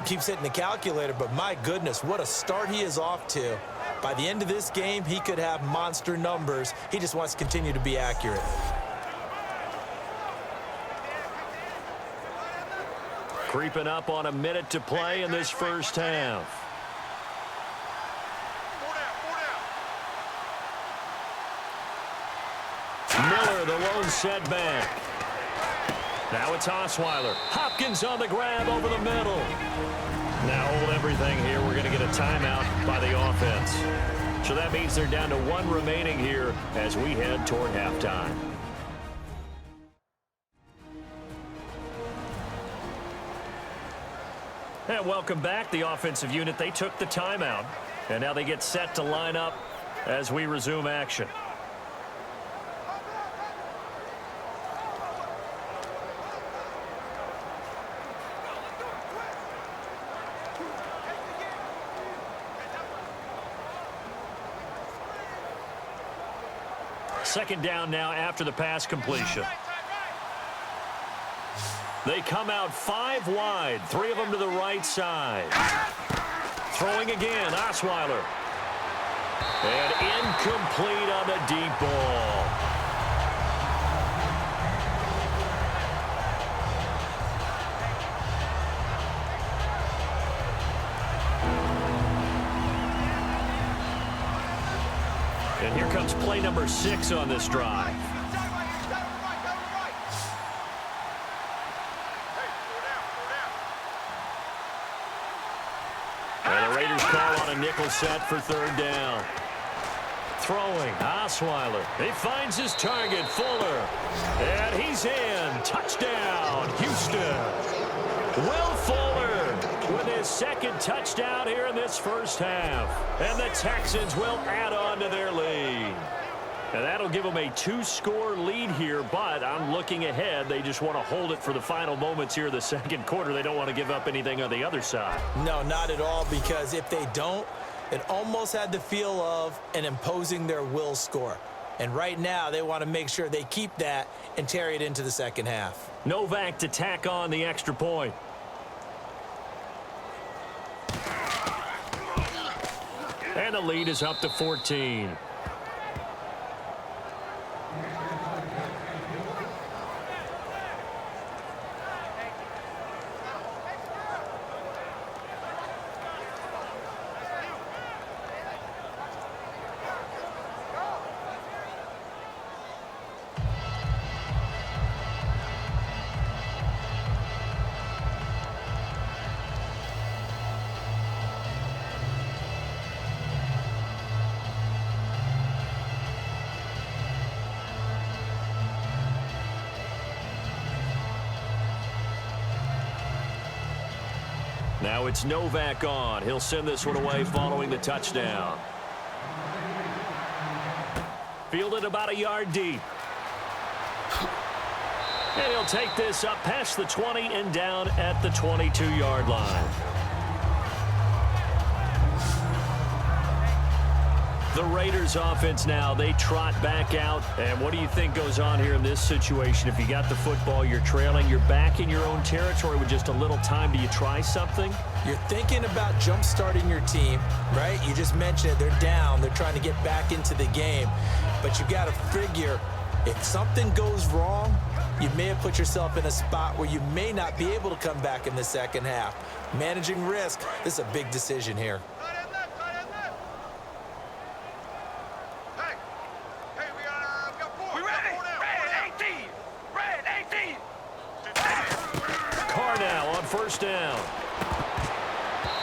keeps hitting the calculator. But my goodness, what a start he is off to. By the end of this game, he could have monster numbers. He just wants to continue to be accurate. Creeping up on a minute to play in this 1st half. Miller, the lone setback. Now it's Osweiler. Hopkins on the grab over the middle. Now hold everything here. We're going to get a timeout by the offense. So that means they're down to 1 remaining here as we head toward halftime. And welcome back, the offensive unit. They took the timeout, and now they get set to line up as we resume action. Second down now after the pass completion. They come out 5 wide, 3 of them to the right side. Throwing again, Osweiler. And incomplete on the deep ball. And here comes play number 6 on this drive. And the Raiders call on a nickel set for 3rd down. Throwing, Osweiler. He finds his target, Fuller. And he's in. Touchdown, Houston. Will Fuller with his 2nd touchdown here in this first half. And the Texans will add on to their lead. And that'll give them a 2-score lead here, but I'm looking ahead. They just want to hold it for the final moments here in the 2nd quarter. They don't want to give up anything on the other side. No, not at all, because if they don't, it almost had the feel of an imposing their will score. And right now, they want to make sure they keep that and carry it into the 2nd half. Novak to tack on the extra point. And the lead is up to 14. Now it's Novak on. He'll send this one away following the touchdown. Fielded about a yard deep. And he'll take this up past the 20 and down at the 22-yard line. The Raiders offense now, they trot back out. And what do you think goes on here in this situation? If you got the football, you're trailing, you're back in your own territory with just a little time. Do you try something? You're thinking about jump-starting your team, right? You just mentioned it. They're down. They're trying to get back into the game. But you got to figure, if something goes wrong, you may have put yourself in a spot where you may not be able to come back in the 2nd half. Managing risk, this is a big decision here. First down.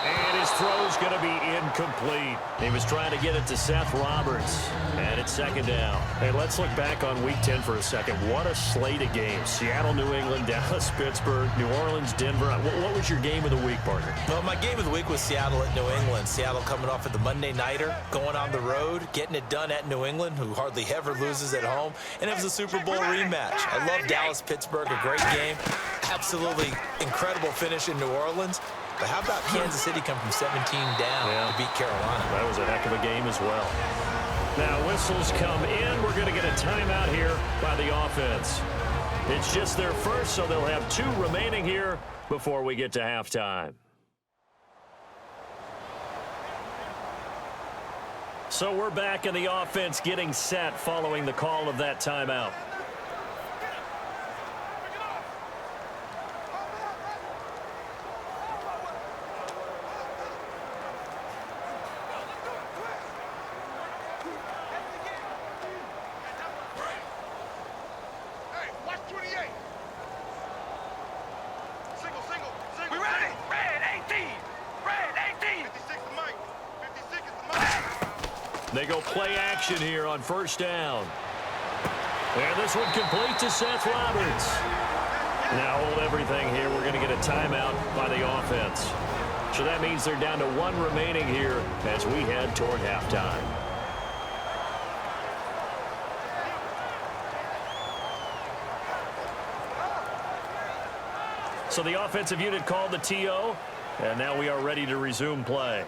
And his throw's going to be incomplete. He was trying to get it to Seth Roberts. And it's 2nd down. Hey, let's look back on Week 10 for a second. What a slate of games. Seattle, New England, Dallas, Pittsburgh, New Orleans, Denver. What was your game of the week, partner? Well, my game of the week was Seattle at New England. Seattle coming off of the Monday Nighter, going on the road, getting it done at New England, who hardly ever loses at home. And it was a Super Bowl rematch. I love Dallas-Pittsburgh, a great game. Absolutely incredible finish in New Orleans. But how about Kansas City come from 17 down to beat Carolina? That was a heck of a game as well. Now whistles come in. We're going to get a timeout here by the offense. It's just their first, so they'll have 2 remaining here before we get to halftime. So we're back in the offense getting set following the call of that timeout. They go play action here on first down. And this one complete to Seth Roberts. Now hold everything here. We're going to get a timeout by the offense. So that means they're down to 1 remaining here as we head toward halftime. So the offensive unit called the TO, and now we are ready to resume play.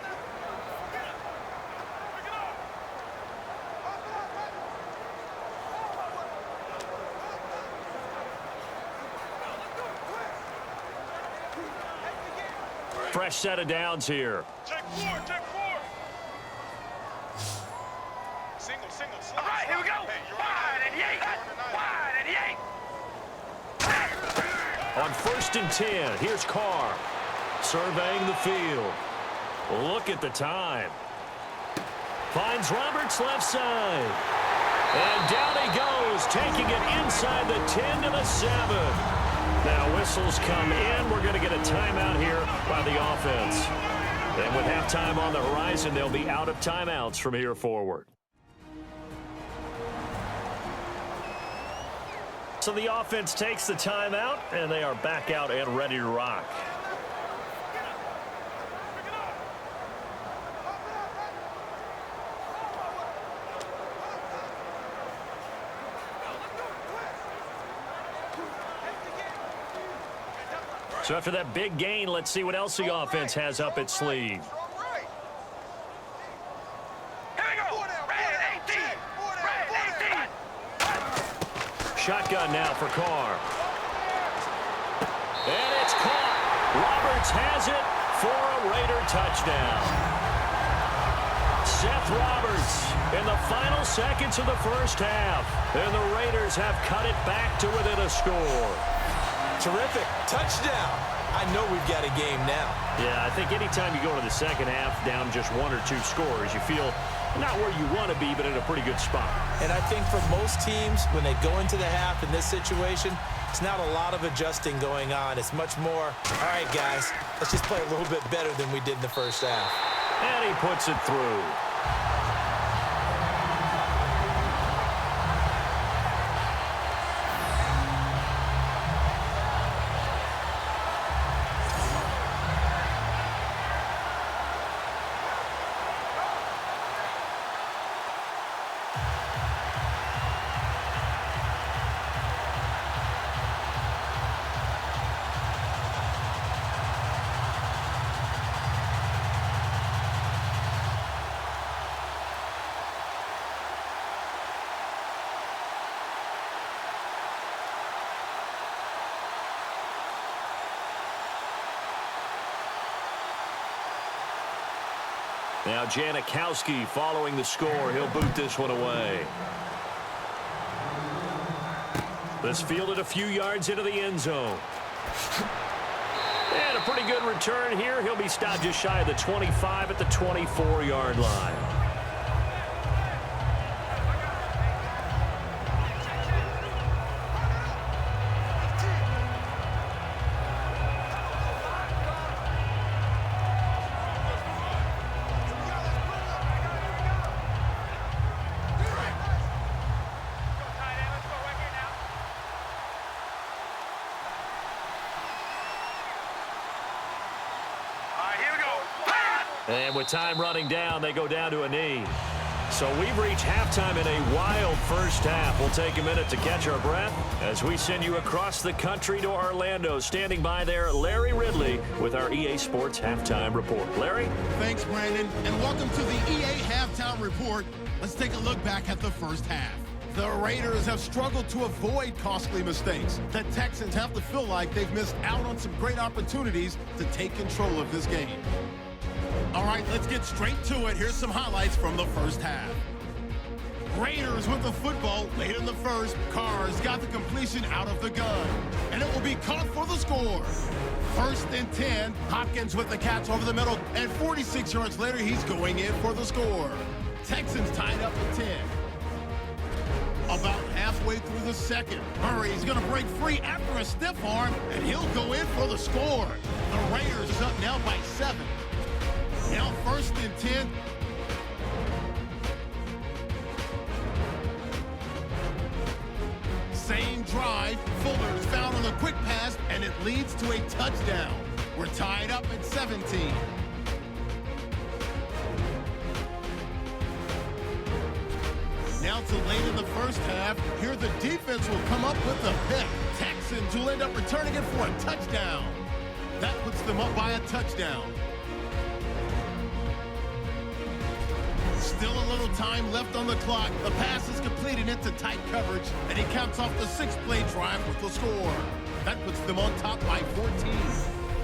Fresh set of downs here. Check 4, check 4. Single, slide. All right, here we go. Hey, wide and yank. Wide and yank. On 1st and 10, here's Carr. Surveying the field. Look at the time. Finds Roberts left side. And down he goes, taking it inside the 10 to the 7. Now whistles come in. We're going to get a timeout here by the offense. And with halftime on the horizon, they'll be out of timeouts from here forward. So the offense takes the timeout, and they are back out and ready to rock. So after that big gain, let's see what else the offense has up its sleeve. Here we go. Red 18. Red 18. Shotgun now for Carr. And it's caught. Roberts has it for a Raider touchdown. Seth Roberts in the final seconds of the first half. And the Raiders have cut it back to within a score. Terrific. Touchdown. I know we've got a game now. Yeah, I think anytime you go into the second half down just 1 or 2 scores, you feel not where you want to be, but in a pretty good spot. And I think for most teams, when they go into the half in this situation, it's not a lot of adjusting going on. It's much more, all right, guys, let's just play a little bit better than we did in the first half. And he puts it through. Now Janikowski following the score. He'll boot this one away. This fielded a few yards into the end zone. And a pretty good return here. He'll be stopped just shy of the 25 at the 24-yard line. And with time running down, they go down to a knee. So we've reached halftime in a wild first half. We'll take a minute to catch our breath as we send you across the country to Orlando. Standing by there, Larry Ridley with our EA Sports Halftime Report. Larry? Thanks, Brandon, and welcome to the EA Halftime Report. Let's take a look back at the first half. The Raiders have struggled to avoid costly mistakes. The Texans have to feel like they've missed out on some great opportunities to take control of this game. All right, let's get straight to it. Here's some highlights from the first half. Raiders with the football late in the first. Carr's got the completion out of the gun, and it will be caught for the score. 1st and 10. Hopkins with the catch over the middle, and 46 yards later, he's going in for the score. Texans tied up at 10. About halfway through the second, Murray's going to break free after a stiff arm, and he'll go in for the score. The Raiders is up now by 7. Now 1st and 10. Same drive. Fuller's found on the quick pass, and it leads to a touchdown. We're tied up at 17. Now to late in the first half, here the defense will come up with a pick. Texans will end up returning it for a touchdown. That puts them up by a touchdown. Still a little time left on the clock. The pass is completed into tight coverage, and he caps off the 6-play drive with the score. That puts them on top by 14.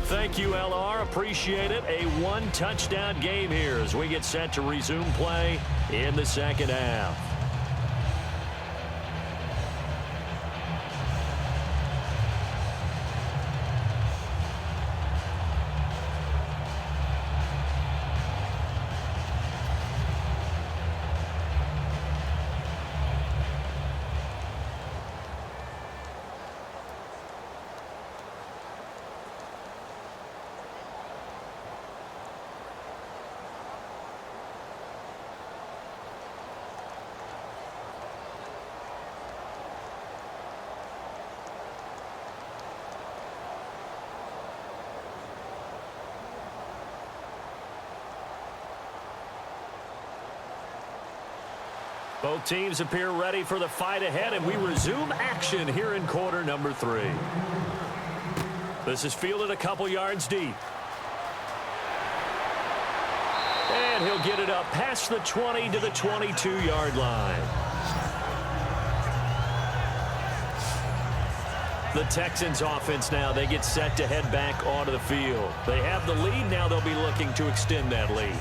Thank you, LR. Appreciate it. A one-touchdown game here as we get set to resume play in the second half. Both teams appear ready for the fight ahead, and we resume action here in quarter number 3. This is fielded a couple yards deep. And he'll get it up past the 20 to the 22-yard line. The Texans offense now, they get set to head back onto the field. They have the lead. Now they'll be looking to extend that lead.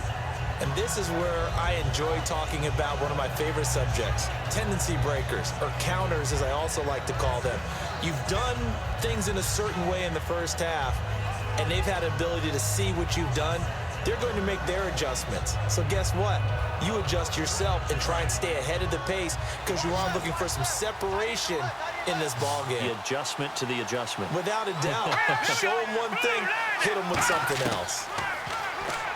And this is where I enjoy talking about one of my favorite subjects, tendency breakers, or counters as I also like to call them. You've done things in a certain way in the first half, and they've had ability to see what you've done. They're going to make their adjustments. So guess what? You adjust yourself and try and stay ahead of the pace because you are looking for some separation in this ball game. The adjustment to the adjustment. Without a doubt. Show them one thing, hit them with something else.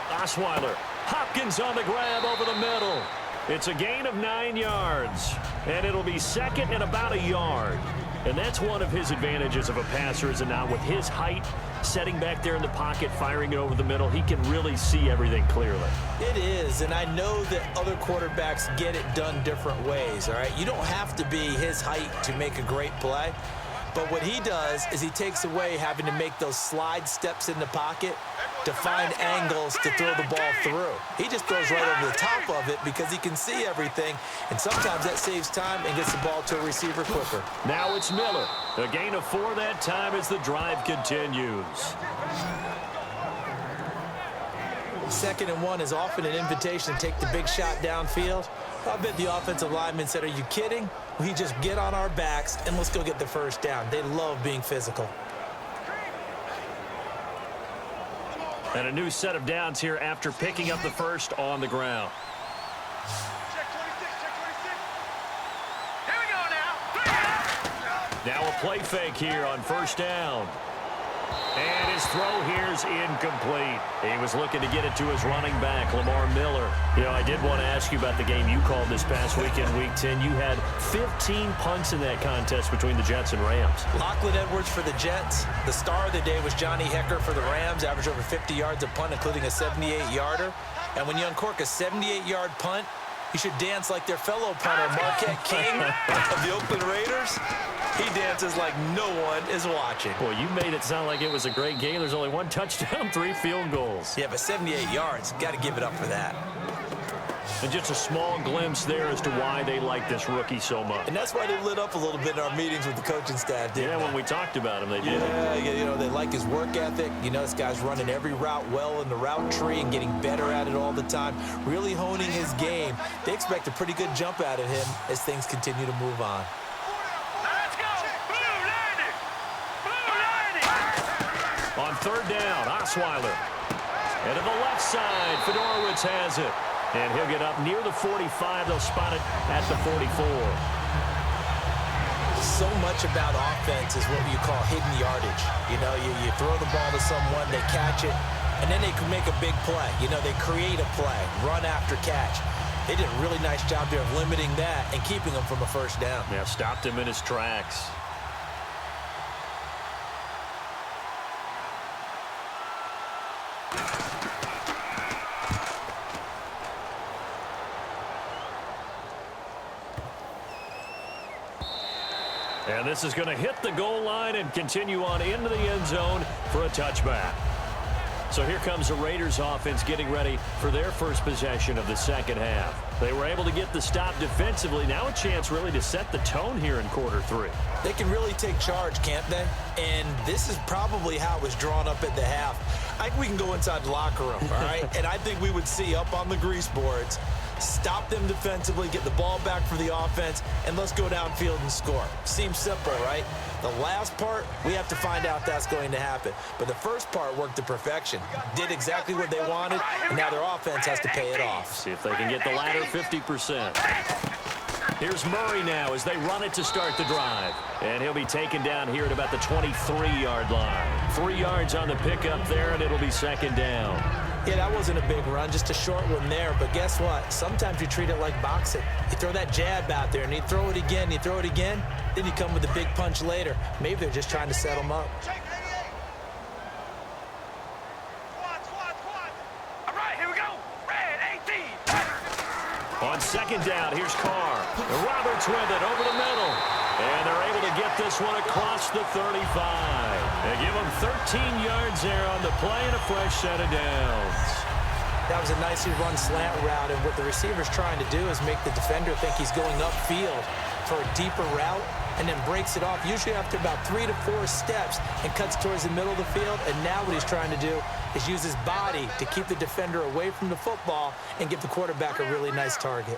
Osweiler. Hopkins on the grab over the middle. It's a gain of 9 yards, and it'll be second and about a yard. And that's one of his advantages of a passer, is now with his height, setting back there in the pocket, firing it over the middle, he can really see everything clearly. It is, and I know that other quarterbacks get it done different ways, all right? You don't have to be his height to make a great play, but what he does is he takes away having to make those slide steps in the pocket to find angles to throw the ball through. He just throws right over the top of it because he can see everything, and sometimes that saves time and gets the ball to a receiver quicker. Now it's Miller. A gain of 4 that time as the drive continues. 2nd and 1 is often an invitation to take the big shot downfield. I bet the offensive lineman said, are you kidding? We just get on our backs and let's go get the first down. They love being physical. And a new set of downs here after picking up the first on the ground. Check 26, check 26. Here we go now. Now a play fake here on first down. And his throw here's incomplete. He was looking to get it to his running back, Lamar Miller. You know, I did want to ask you about the game you called this past weekend, Week 10. You had 15 punts in that contest between the Jets and Rams. Lachlan Edwards for the Jets. The star of the day was Johnny Hecker for the Rams, averaged over 50 yards a punt, including a 78-yarder. And when you uncork a 78-yard punt, you should dance like their fellow punter, Marquette King of the Oakland Raiders. He dances like no one is watching. Well, you made it sound like it was a great game. There's only 1 touchdown, 3 field goals. Yeah, but 78 yards, got to give it up for that. And just a small glimpse there as to why they like this rookie so much. And that's why they lit up a little bit in our meetings with the coaching staff, didn't they? When we talked about him, they did. Yeah, you know, they like his work ethic. You know, this guy's running every route well in the route tree and getting better at it all the time, really honing his game. They expect a pretty good jump out of him as things continue to move on. Let's go. Blue landing. Blue landing. On third down, Osweiler. And to the left side, Fedorowicz has it. And he'll get up near the 45. They'll spot it at the 44. So much about offense is what you call hidden yardage. You know, you throw the ball to someone, they catch it, and then they can make a big play. You know, they create a play, run after catch. They did a really nice job there of limiting that and keeping him from a first down. Yeah, stopped him in his tracks. And this is going to hit the goal line and continue on into the end zone for a touchback. So here comes the Raiders offense getting ready for their first possession of the second half. They were able to get the stop defensively. Now a chance really to set the tone here in quarter three. They can really take charge, can't they? And this is probably how it was drawn up at the half. I think we can go inside the locker room, all right? And I think we would see up on the grease boards, stop them defensively, get the ball back for the offense, and let's go downfield and score. Seems simple, right? The last part, we have to find out if that's going to happen. But the first part worked to perfection. Did exactly what they wanted, and now their offense has to pay it off. See if they can get the latter 50%. Here's Murray now as they run it to start the drive. And he'll be taken down here at about the 23-yard line. 3 yards on the pickup there, and it'll be second down. Yeah, that wasn't a big run, just a short one there. But guess what? Sometimes you treat it like boxing. You throw that jab out there, and you throw it again, you throw it again, then you come with a big punch later. Maybe they're just trying to set them up. All right, here we go. Red 18. On second down, here's Carr. And Roberts with it over the middle. And they're able to get this one across the 35. They give them 13 yards there on the play and a fresh set of downs. That was a nicely run slant route, and what the receiver's trying to do is make the defender think he's going upfield for a deeper route and then breaks it off, usually after about 3 to 4 steps, and cuts towards the middle of the field. And now what he's trying to do is use his body to keep the defender away from the football and give the quarterback a really nice target.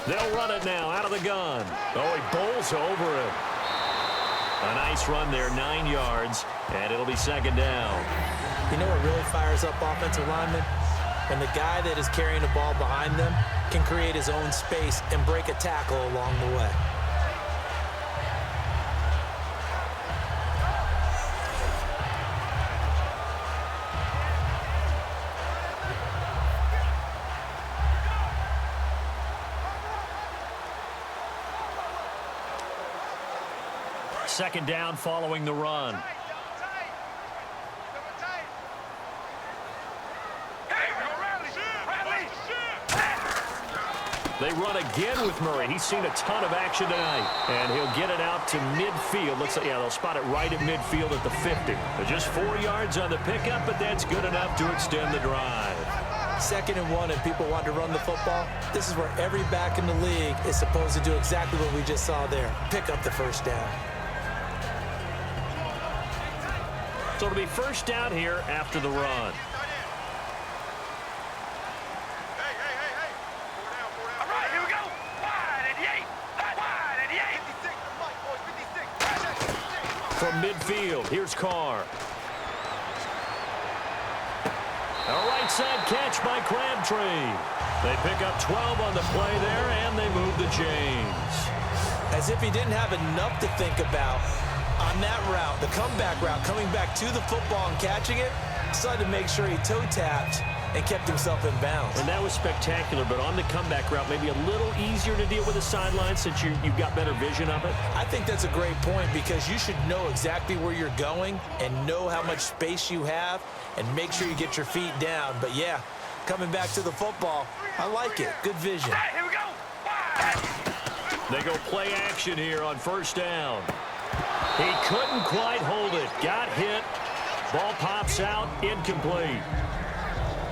They'll run it now out of the gun. Oh, he bowls over it. A nice run there, 9 yards, and it'll be second down. You know what really fires up offensive linemen? When the guy that is carrying the ball behind them can create his own space and break a tackle along the way. Second down following the run. They run again with Murray. He's seen a ton of action tonight. And he'll get it out to midfield. Looks like, yeah, they'll spot it right at midfield at the 50. But just 4 yards on the pickup, but that's good enough to extend the drive. 2nd and 1, and people want to run the football. This is where every back in the league is supposed to do exactly what we just saw there. Pick up the first down. So it'll be first down here after the run. All right, here we go. Wide 88. From midfield, here's Carr. A right side catch by Crabtree. They pick up 12 on the play there, and they move the chains. As if he didn't have enough to think about on that route, the comeback route, coming back to the football and catching it, decided to make sure he toe-tapped and kept himself in bounds. And that was spectacular, but on the comeback route, maybe a little easier to deal with the sideline since you've got better vision of it. I think that's a great point, because you should know exactly where you're going and know how much space you have and make sure you get your feet down. But, yeah, coming back to the football, I like it. Good vision. Here we go. Wide. They go play action here on first down. He couldn't quite hold it. Got hit. Ball pops out. Incomplete.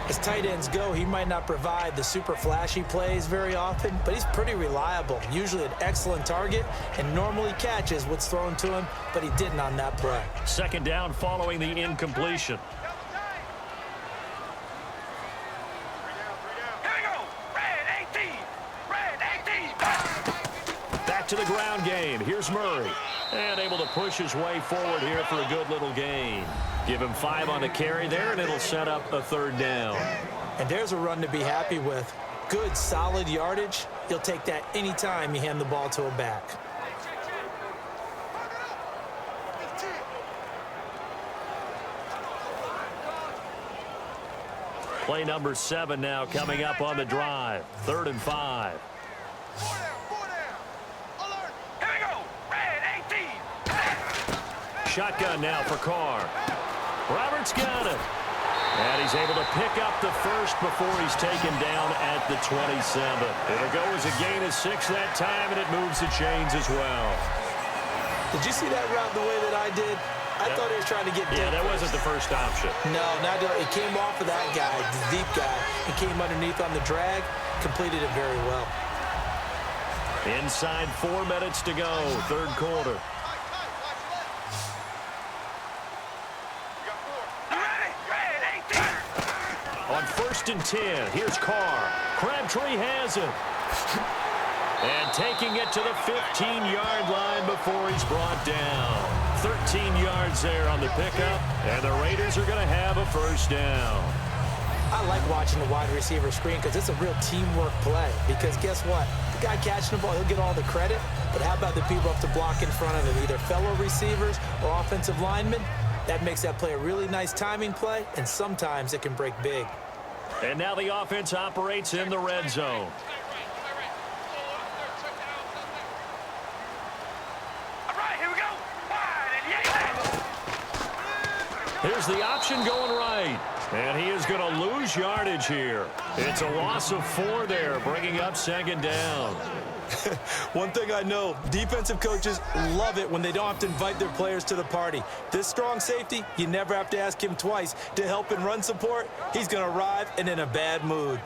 As tight ends go, he might not provide the super flashy plays very often, but he's pretty reliable. Usually an excellent target, and normally catches what's thrown to him, but he didn't on that play. Second down following the incompletion. Here we go. Red 18. Red 18. Back to the ground game. Here's Murray. And able to push his way forward here for a good little gain. Give him 5 on the carry there, and it'll set up a third down. And there's a run to be happy with. Good, solid yardage. He'll take that anytime you hand the ball to a back. Play number 7 now coming up on the drive. 3rd and 5. Shotgun now for Carr. Roberts got it. And he's able to pick up the first before he's taken down at the 27. It'll go as a gain of 6 that time, and it moves the chains as well. Did you see that route the way that I did? I thought he was trying to get deep. Yeah, that wasn't the first option. No, it came off of that guy, the deep guy, and came underneath on the drag, completed it very well. Inside 4 minutes to go, third quarter. On 1st and 10, here's Carr. Crabtree has it. And taking it to the 15-yard line before he's brought down. 13 yards there on the pickup, and the Raiders are going to have a first down. I like watching the wide receiver screen because it's a real teamwork play. Because guess what? The guy catching the ball, he'll get all the credit. But how about the people up to block in front of him, either fellow receivers or offensive linemen? That makes that play a really nice timing play, and sometimes it can break big. And now the offense operates in the red zone. All right, here we go. Wide and Here's the option going right. And he is going to lose yardage here. It's a loss of 4 there, bringing up 2nd down. One thing I know, defensive coaches love it when they don't have to invite their players to the party. This strong safety, you never have to ask him twice to help in run support. He's going to arrive and in a bad mood.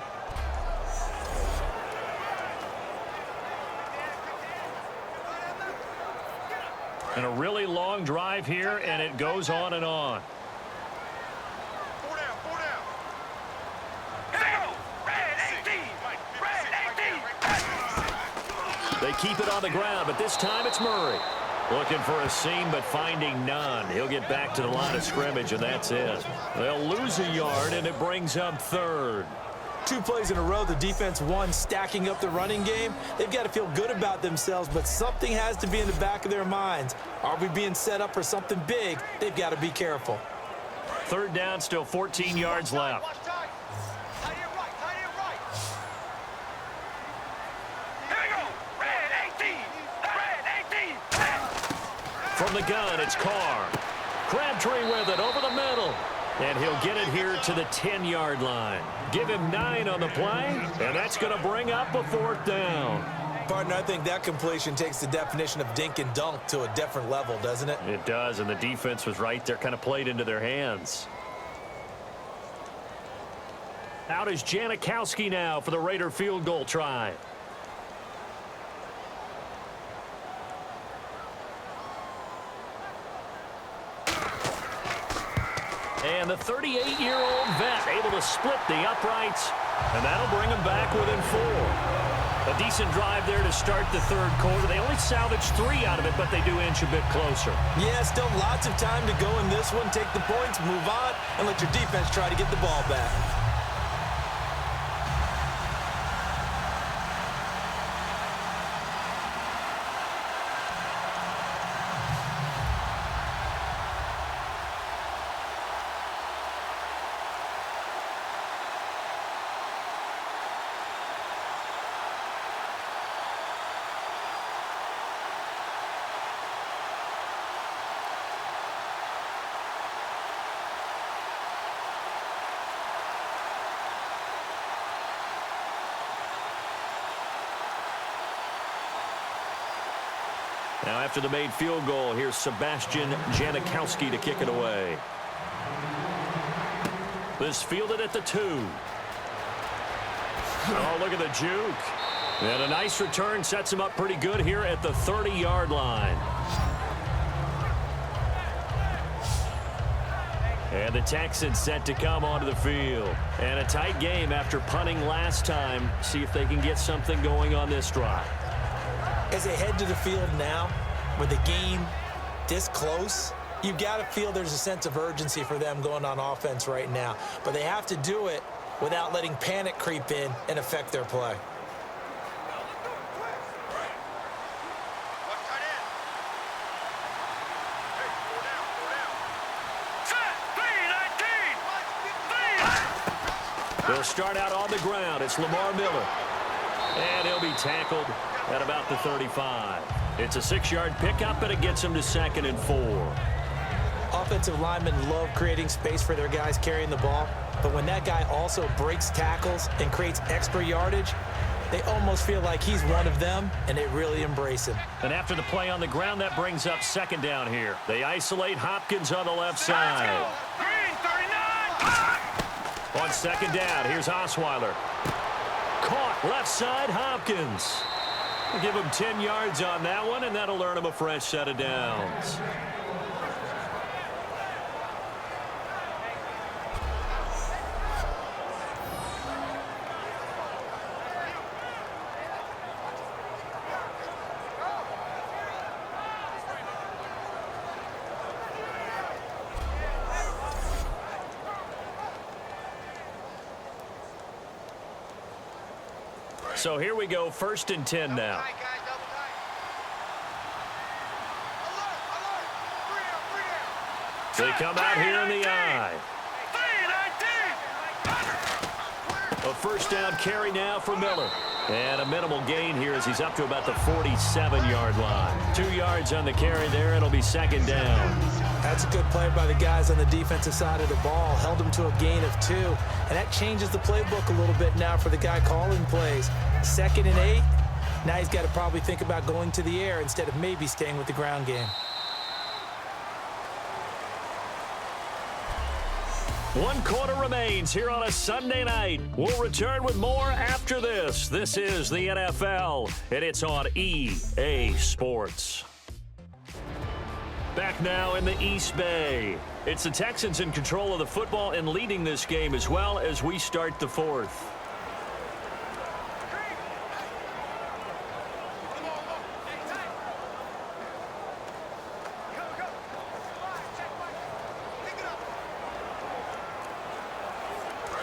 And a really long drive here, and it goes on and on. 4 down, 4 down. Here we go. Red 18. Red 18. They keep it on the ground, but this time it's Murray. Looking for a seam, but finding none. He'll get back to the line of scrimmage, and that's it. They'll lose a yard, and it brings up 3rd. 2 plays in a row, the defense won, stacking up the running game. They've got to feel good about themselves, but something has to be in the back of their minds. Are we being set up for something big? They've got to be careful. 3rd down, still 14 yards left. Watch tight. Tight end right, tight end right. Here we go. Red 18. Red 18. From the gun, it's Carr. Crabtree with it over the middle. And he'll get it here to the 10-yard line. Give him 9 on the play, and that's going to bring up a 4th down. Partner, I think that completion takes the definition of dink and dunk to a different level, doesn't it? It does, and the defense was right there, kind of played into their hands. Out is Janikowski now for the Raider field goal try. And the 38-year-old vet able to split the uprights, and that'll bring him back within 4. A decent drive there to start the 3rd quarter. They only salvaged 3 out of it, but they do inch a bit closer. Yeah, still lots of time to go in this one. Take the points, move on, and let your defense try to get the ball back. Now after the made field goal, here's Sebastian Janikowski to kick it away. This fielded at the 2. Oh, look at the juke. And a nice return sets him up pretty good here at the 30-yard line. And the Texans set to come onto the field. And a tight game after punting last time. See if they can get something going on this drive. As they head to the field now, with the game this close, you've got to feel there's a sense of urgency for them going on offense right now. But they have to do it without letting panic creep in and affect their play. They'll start out on the ground. It's Lamar Miller. And he'll be tackled at about the 35. It's a 6-yard pickup, and it gets him to 2nd and 4. offensive linemen love creating space for their guys carrying the ball, but when that guy also breaks tackles and creates extra yardage, they almost feel like he's one of them, and they really embrace him. And after the play on the ground, that brings up second down here. They isolate Hopkins on the left side. Green, 39. On second down, here's Osweiler. Caught left side, Hopkins. We'll give him 10 yards on that one, and that'll earn him a fresh set of downs. So here we go, 1st and 10 now. They come out here in the I. A first down carry now for Miller. And a minimal gain here as he's up to about the 47-yard line. 2 yards on the carry there. It'll be second down. That's a good play by the guys on the defensive side of the ball. Held him to a gain of 2. And that changes the playbook a little bit now for the guy calling plays. 2nd and 8. Now he's got to probably think about going to the air instead of maybe staying with the ground game. 1 quarter remains here on a Sunday night. We'll return with more after this. This is the NFL, and it's on EA Sports. Back now in the East Bay. It's the Texans in control of the football and leading this game as well as we start the 4th.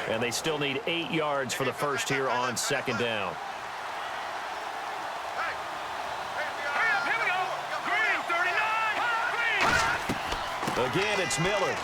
And they still need 8 yards for the first here on second down. Here we go. Green, 39. Green. Again, it's Miller.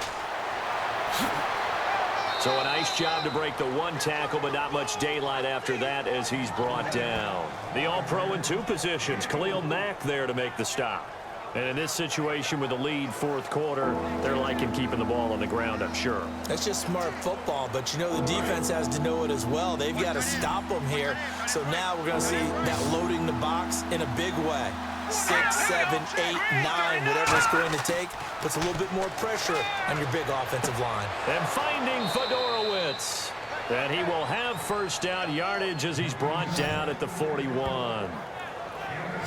So a nice job to break the 1 tackle, but not much daylight after that as he's brought down. The All-Pro in 2 positions. Khalil Mack there to make the stop. And in this situation with the lead 4th quarter, they're liking keeping the ball on the ground, I'm sure. That's just smart football, but you know the defense has to know it as well. They've got to stop them here. So now we're going to see that loading the box in a big way. 6, 7, 8, 9, whatever it's going to take, puts a little bit more pressure on your big offensive line. And finding Fedorowicz. And he will have first down yardage as he's brought down at the 41.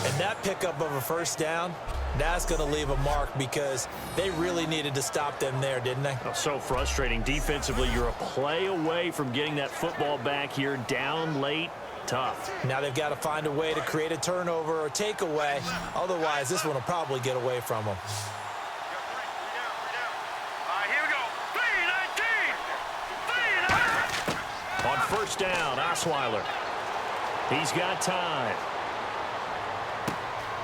And that pickup of a first down, that's going to leave a mark because they really needed to stop them there, didn't they? Oh, so frustrating. Defensively, you're a play away from getting that football back here down late. Tough. Now they've got to find a way to create a turnover or takeaway. Otherwise, this one will probably get away from them. Here we go. 3-19. On first down, Osweiler. He's got time.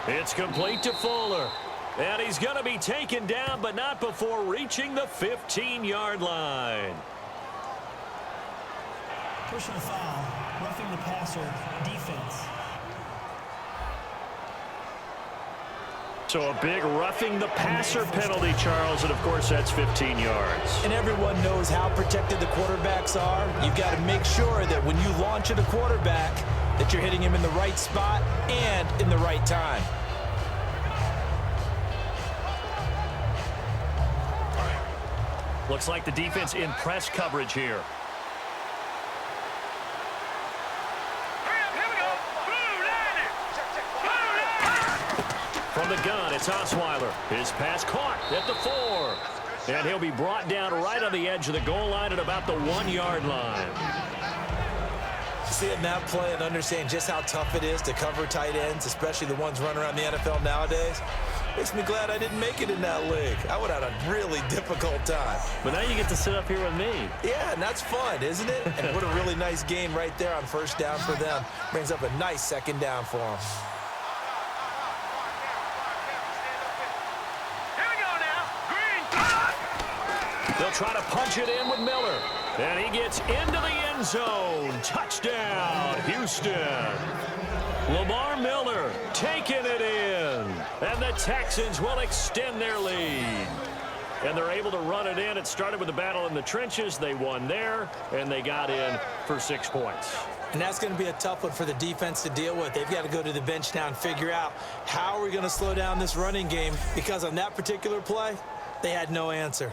It's complete to Fuller. And he's going to be taken down, but not before reaching the 15-yard line. Personal foul, roughing the passer, defense. So a big roughing the passer penalty, Charles, and of course that's 15 yards. And everyone knows how protected the quarterbacks are. You've got to make sure that when you launch at a quarterback, that you're hitting him in the right spot and in the right time. Looks like the defense in press coverage here. From the gun, it's Osweiler. His pass caught at the 4. And he'll be brought down right on the edge of the goal line at about the 1-yard line. Seeing that play and understanding just how tough it is to cover tight ends, especially the ones running around the NFL nowadays, makes me glad I didn't make it in that league. I would have had a really difficult time. But now you get to sit up here with me. Yeah, and that's fun, isn't it? And what a really nice game right there on first down for them. Brings up a nice second down for them. They'll try to punch it in with Miller. And he gets into the end zone. Touchdown, Houston. Lamar Miller taking it in. And the Texans will extend their lead. and they're able to run it in. It started with a battle in the trenches. They won there, and they got in for 6 points. And that's going to be a tough one for the defense to deal with. They've got to go to the bench now and figure out how are we going to slow down this running game, because on that particular play, they had no answer.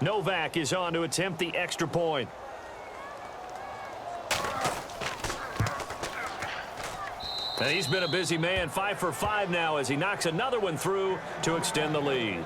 Novak is on to attempt the extra point. And he's been a busy man, 5 for 5 now as he knocks another one through to extend the lead.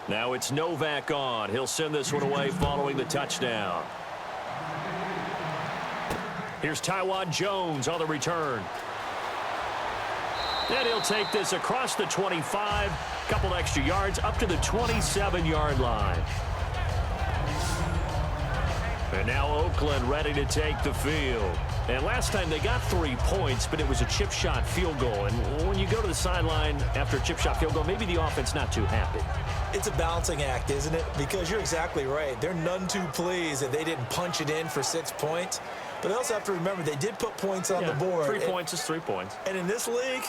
Now it's Novak on. He'll send this one away following the touchdown. Here's Taiwan Jones on the return. And he'll take this across the 25, couple extra yards up to the 27-yard line. And now Oakland ready to take the field. And last time they got 3 points, but it was a chip shot field goal. And when you go to the sideline after a chip shot field goal, maybe the offense not too happy. It's a balancing act, isn't it? Because you're exactly right. They're none too pleased that they didn't punch it in for 6 points. But they also have to remember they did put points on the board. 3 points is 3 points. And in this league,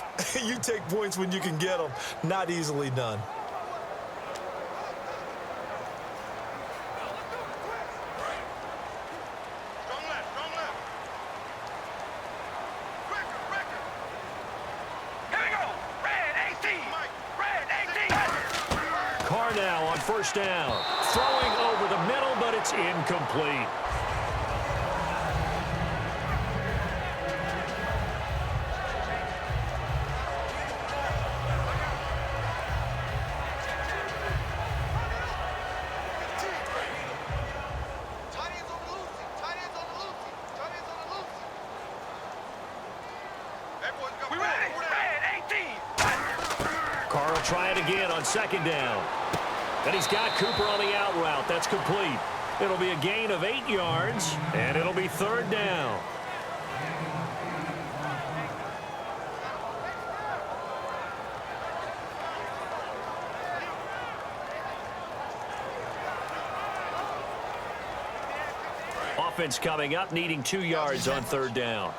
you take points when you can get them. Not easily done. Now on first down, throwing over the middle, but it's incomplete. Carr will try it again on second down. And he's got Cooper on the out route. That's complete. It'll be a gain of 8 yards, and it'll be third down. Offense coming up, needing 2 yards on third down.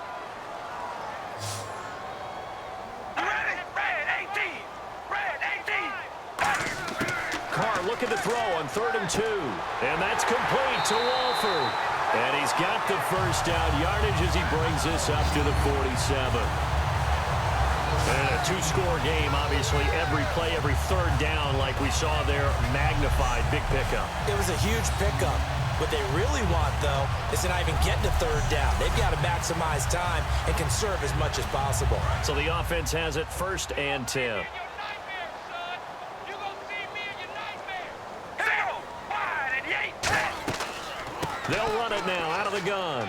Looking to throw on 3rd and 2. And that's complete to Walford. And he's got the first down yardage as he brings this up to the 47. And a 2-score game, obviously, every play, every third down, like we saw there, magnified, big pickup. It was a huge pickup. What they really want, though, is to not even get to third down. They've got to maximize time and conserve as much as possible. So the offense has it 1st and 10. They'll run it now out of the gun.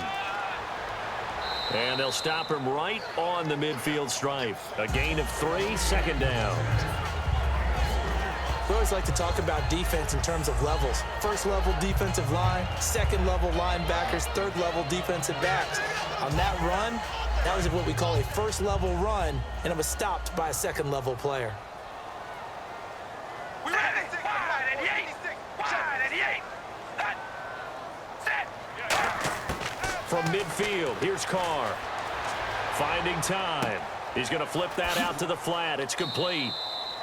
And they'll stop him right on the midfield stripe. A gain of 3, 2nd down. We always like to talk about defense in terms of levels. 1st level defensive line, 2nd level linebackers, 3rd level defensive backs. On that run, that was what we call a 1st level run, and it was stopped by a 2nd level player. From midfield, here's Carr. Finding time. He's going to flip that out to the flat. It's complete.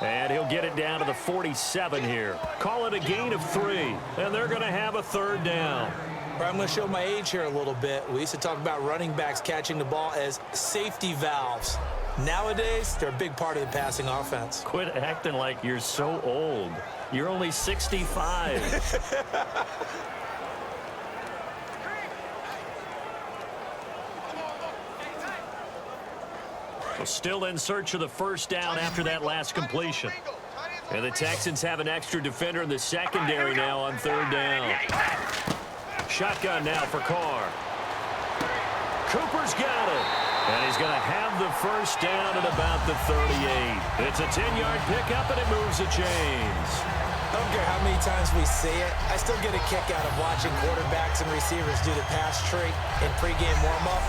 And he'll get it down to the 47 here. Call it a gain of 3. And they're going to have a 3rd down. I'm going to show my age here a little bit. We used to talk about running backs catching the ball as safety valves. Nowadays, they're a big part of the passing offense. Quit acting like you're so old. You're only 65. Still in search of the first down after that last completion. And the Texans have an extra defender in the secondary now on 3rd down. Shotgun now for Carr. Cooper's got it. And he's going to have the first down at about the 38. It's a 10-yard pickup, and it moves the chains. I don't care how many times we say it, I still get a kick out of watching quarterbacks and receivers do the pass tree in pregame warm-up.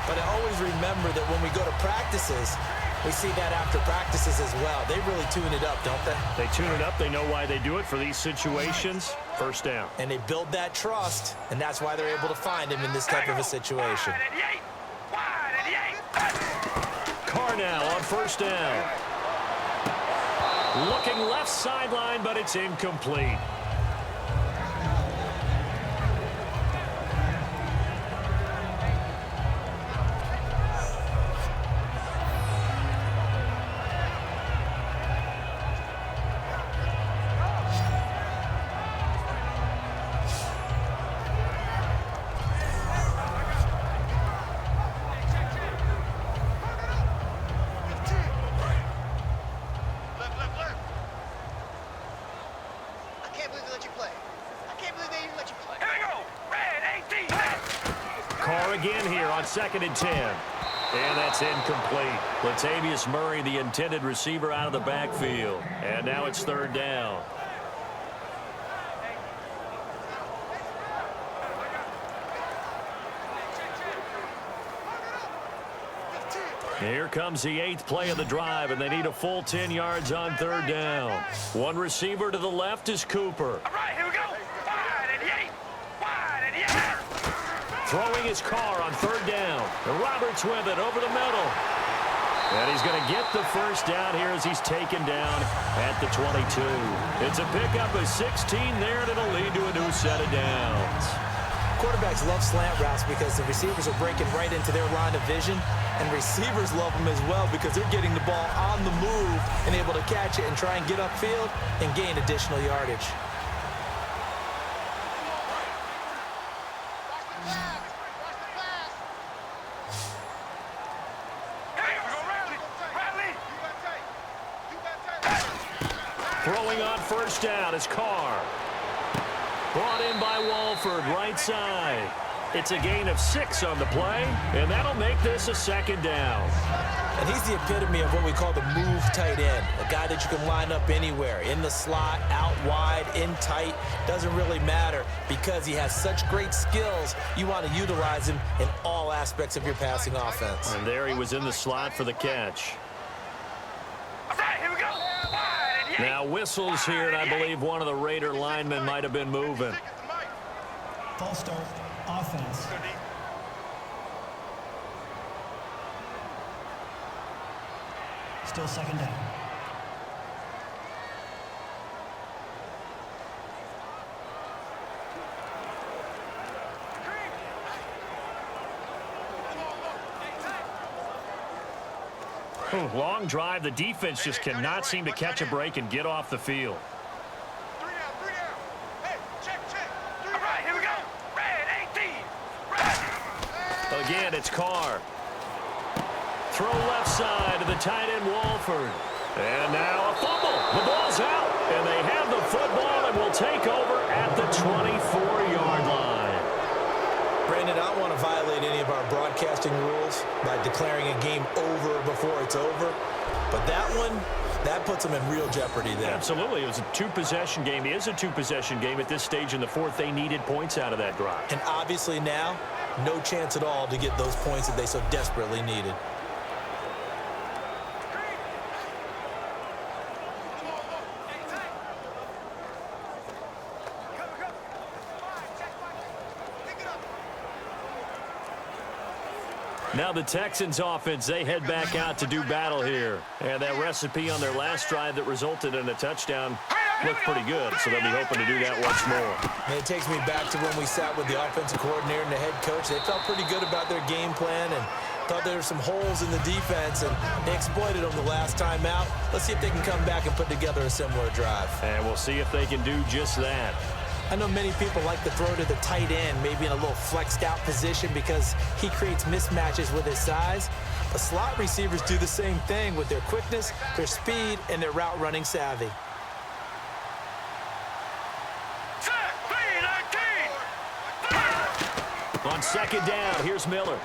But I always remember that when we go to practices, we see that after practices as well. They really tune it up, don't they? They tune it up. They know why they do it for these situations. First down. And they build that trust, and that's why they're able to find him in this type of a situation. Carr now on first down. Looking left sideline, but it's incomplete. Again here on 2nd and 10. And that's incomplete. Latavius Murray, the intended receiver, out of the backfield. And now it's 3rd down. Here comes the 8th play of the drive, and they need a full 10 yards on 3rd down. One receiver to the left is Cooper. All right, here we go. Wide and yay. Wide and yay. Throwing his Carr on 3rd down. And Roberts with it over the middle. And he's going to get the first down here as he's taken down at the 22. It's a pickup of 16 there, and it'll lead to a new set of downs. Quarterbacks love slant routes because the receivers are breaking right into their line of vision, and receivers love them as well because they're getting the ball on the move and able to catch it and try and get upfield and gain additional yardage. Throwing on first down is Carr. Brought in by Walford, right side. It's a gain of 6 on the play, and that'll make this a 2nd down. And he's the epitome of what we call the move tight end, a guy that you can line up anywhere, in the slot, out wide, in tight, doesn't really matter because he has such great skills. You want to utilize him in all aspects of your passing offense. And there he was in the slot for the catch. All right, here we go. Now whistles here, and I believe one of the Raider linemen might have been moving. False start, offense. Still 2nd down. Long drive. The defense just cannot seem to catch a break and get off the field. 3 down. Hey, check. All right, here we go. Red 18. Red. Again, it's Carr. Throw left side to the tight end, Walford. And now a fumble. The ball's out, and they have the football and will take over at the 24-yard line. Brandon, I don't want to violate any of our broadcasting rules by declaring a game over before it's over. But that one, that puts them in real jeopardy there. Absolutely. It was a 2-possession game. It is a 2-possession game at this stage in the 4th. They needed points out of that drive. And obviously now, no chance at all to get those points that they so desperately needed. Now the Texans offense, they head back out to do battle here. And that recipe on their last drive that resulted in a touchdown looked pretty good, so they'll be hoping to do that once more. And it takes me back to when we sat with the offensive coordinator and the head coach. They felt pretty good about their game plan and thought there were some holes in the defense, and they exploited them the last time out. Let's see if they can come back and put together a similar drive. And we'll see if they can do just that. I know many people like to throw to the tight end, maybe in a little flexed out position because he creates mismatches with his size. But slot receivers do the same thing with their quickness, their speed, and their route running savvy. Check, 3-19. On second down, here's Miller.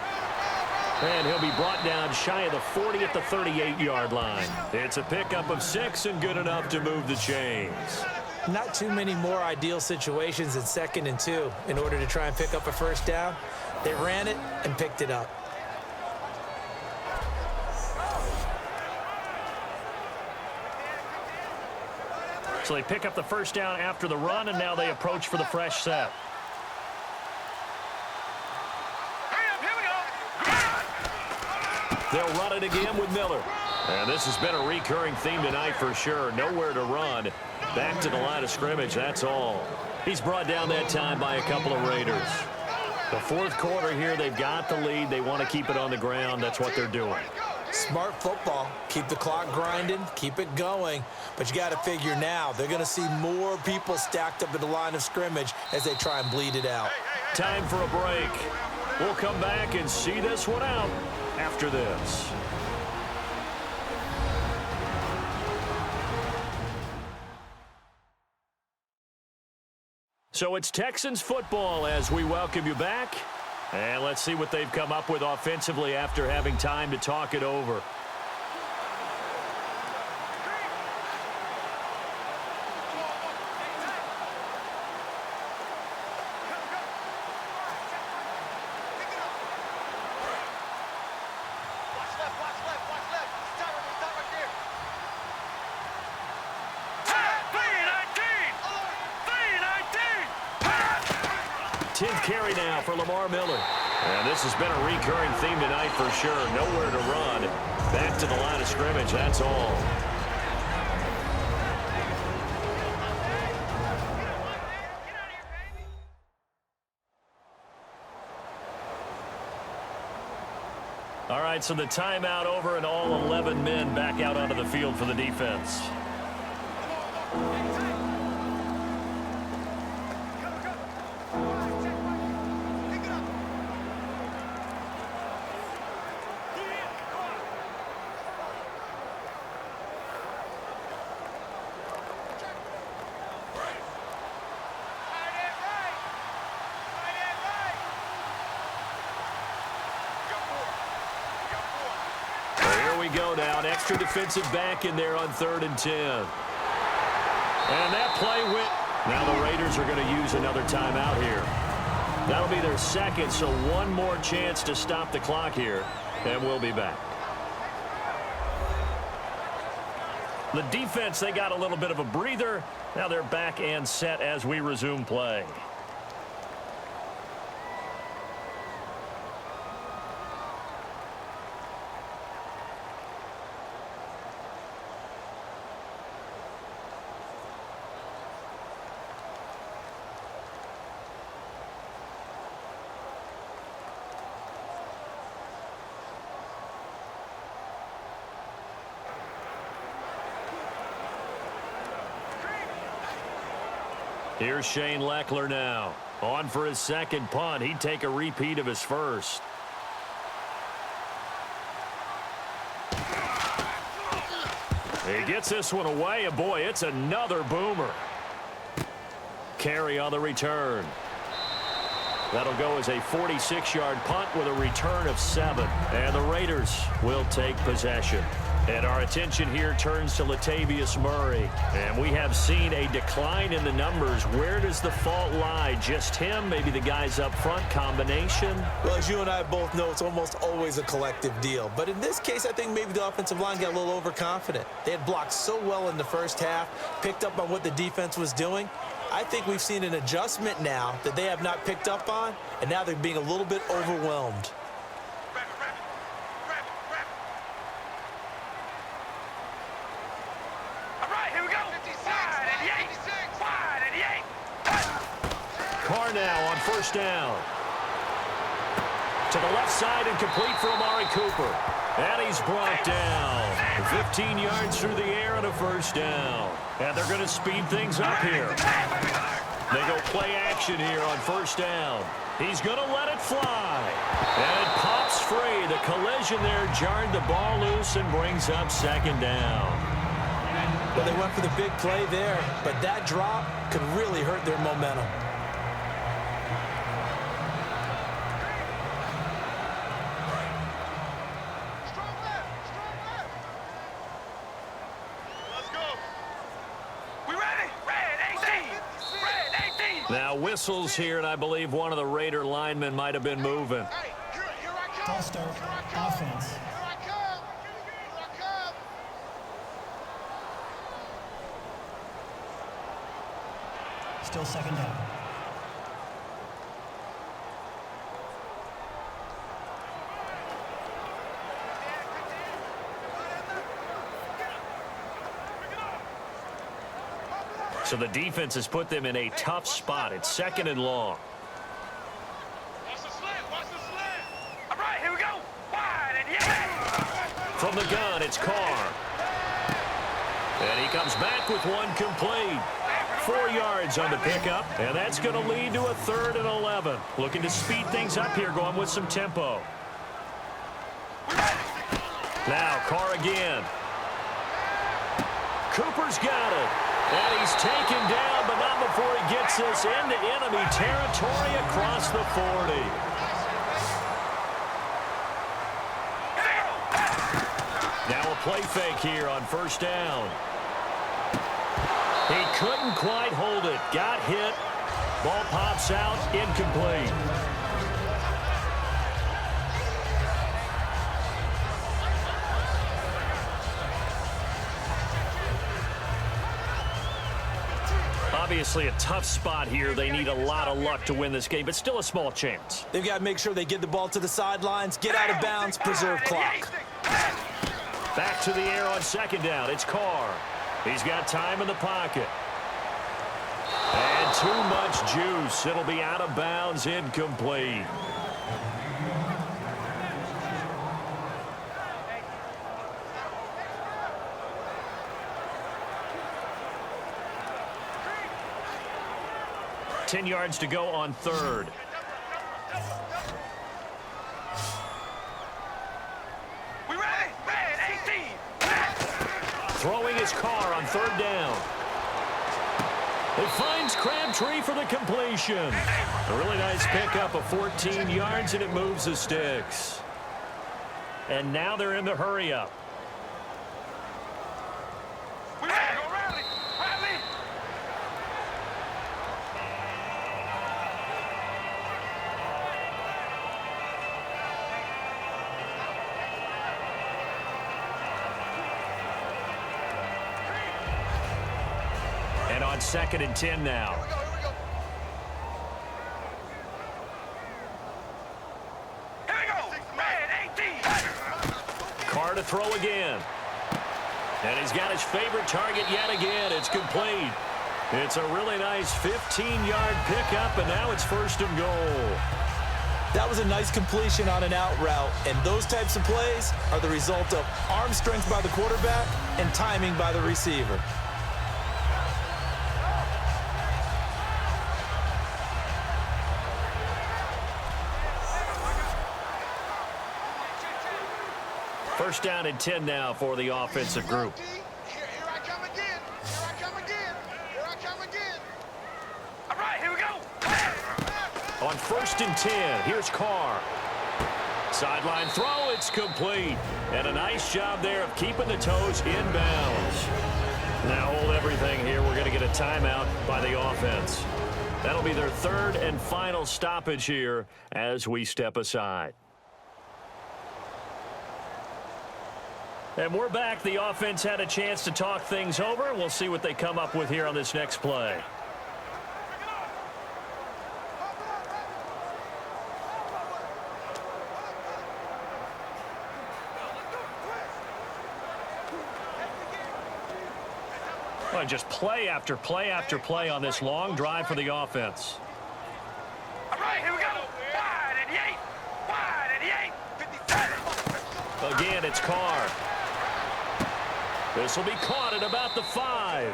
And he'll be brought down shy of the 40 at the 38-yard line. It's a pickup of 6 and good enough to move the chains. Not too many more ideal situations in 2nd and 2 in order to try and pick up a first down. They ran it and picked it up. So they pick up the first down after the run, and now they approach for the fresh set. They'll run it again with Miller. And this has been a recurring theme tonight for sure. Nowhere to run. Back to the line of scrimmage, that's all. He's brought down that time by a couple of Raiders. The 4th quarter here, they've got the lead. They want to keep it on the ground. That's what they're doing. Smart football. Keep the clock grinding. Keep it going. But you got to figure now, they're going to see more people stacked up at the line of scrimmage as they try and bleed it out. Time for a break. We'll come back and see this one out after this. So it's Texans football as we welcome you back. And let's see what they've come up with offensively after having time to talk it over. Carry now for Lamar Miller. And this has been a recurring theme tonight for sure. Nowhere to run. Back to the line of scrimmage, that's all. All right, so the timeout over and all 11 men back out onto the field for the defense. Go now, an extra defensive back in there on 3rd and 10. And that play went. Now the Raiders are going to use another timeout here. That'll be their 2nd, so one more chance to stop the clock here, and we'll be back. The defense, they got a little bit of a breather. Now they're back and set as we resume play. Here's Shane Leckler now. On for his 2nd punt. He'd take a repeat of his first. He gets this one away, and boy, it's another boomer. Carry on the return. That'll go as a 46-yard punt with a return of 7. And the Raiders will take possession. And our attention here turns to Latavius Murray. And we have seen a decline in the numbers. Where does the fault lie? Just him? Maybe the guys up front? Combination? Well, as you and I both know, it's almost always a collective deal. But in this case, I think maybe the offensive line got a little overconfident. They had blocked so well in the first half, picked up on what the defense was doing. I think we've seen an adjustment now that they have not picked up on, and now they're being a little bit overwhelmed. Carr now on 1st down. To the left side and complete for Amari Cooper. And he's brought down. 15 yards through the air and a 1st down. And they're going to speed things up here. They go play action here on 1st down. He's going to let it fly. And it pops free. The collision there jarred the ball loose and brings up 2nd down. Well, they went for the big play there, but that drop could really hurt their momentum. Now whistles here, and I believe one of the Raider linemen might have been moving. Hey, here I come. False start, offense. Here I come. Here I come. Still second down. So the defense has put them in a tough spot. It's 2nd and long. Watch the slant. Watch the slant. All right, here we go. Wide and yeah. From the gun, it's Carr. And he comes back with one complete. 4 yards on the pickup, and that's going to lead to a 3rd and 11. Looking to speed things up here, going with some tempo. Now, Carr again. Cooper's got it. And he's taken down, but not before he gets us into enemy territory across the 40. Now a play fake here on 1st down. He couldn't quite hold it. Got hit. Ball pops out. Incomplete. Obviously a tough spot here. They need a lot of luck to win this game, but still a small chance. They've got to make sure they get the ball to the sidelines, get out of bounds, preserve clock. Back to the air on 2nd down. It's Carr. He's got time in the pocket. And too much juice. It'll be out of bounds, incomplete. Ten yards to go on 3rd. We ready? Red 18. Throwing his Carr on 3rd down. It finds Crabtree for the completion. A really nice pickup of 14 yards, and it moves the sticks. And now they're in the hurry-up. We ready? Go rally. Rally. And on 2nd and 10 now. Here we go. Here we go. Red 18. Carr to throw again. And he's got his favorite target yet again. It's complete. It's a really nice 15-yard pickup, and now it's 1st and goal. That was a nice completion on an out route, and those types of plays are the result of arm strength by the quarterback and timing by the receiver. First down and 10 now for the offensive group. Here I come again. Here I come again. Here I come again. All right, here we go. On 1st and 10, here's Carr. Sideline throw, it's complete. And a nice job there of keeping the toes inbounds. Now hold everything here. We're going to get a timeout by the offense. That'll be their 3rd and final stoppage here as we step aside. And we're back. The offense had a chance to talk things over. We'll see what they come up with here on this next play. Well, just play after play after play on this long drive for the offense. All right, here we go. Wide and 8. Wide and 8. 57. Again, it's Carr. This will be caught at about the 5.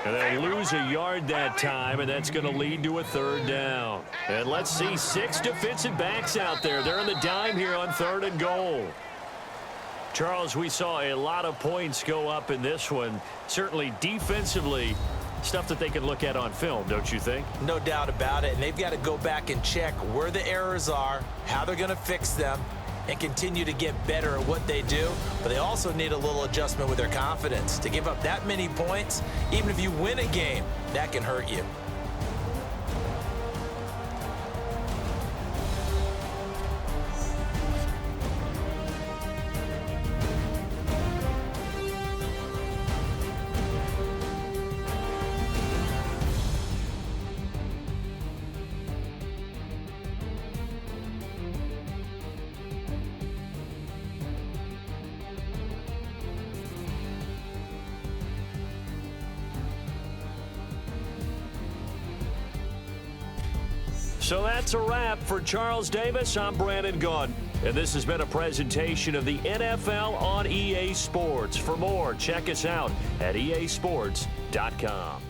And they'll lose a yard that time, and that's going to lead to a 3rd down. And let's see, 6 defensive backs out there. They're in the dime here on 3rd and goal. Charles, we saw a lot of points go up in this one. Certainly defensively, stuff that they can look at on film, don't you think? No doubt about it, and they've got to go back and check where the errors are, how they're going to fix them, and continue to get better at what they do. But they also need a little adjustment with their confidence. To give up that many points, even if you win a game, that can hurt you. So that's a wrap. For Charles Davis, I'm Brandon Gaudin. And this has been a presentation of the NFL on EA Sports. For more, check us out at easports.com.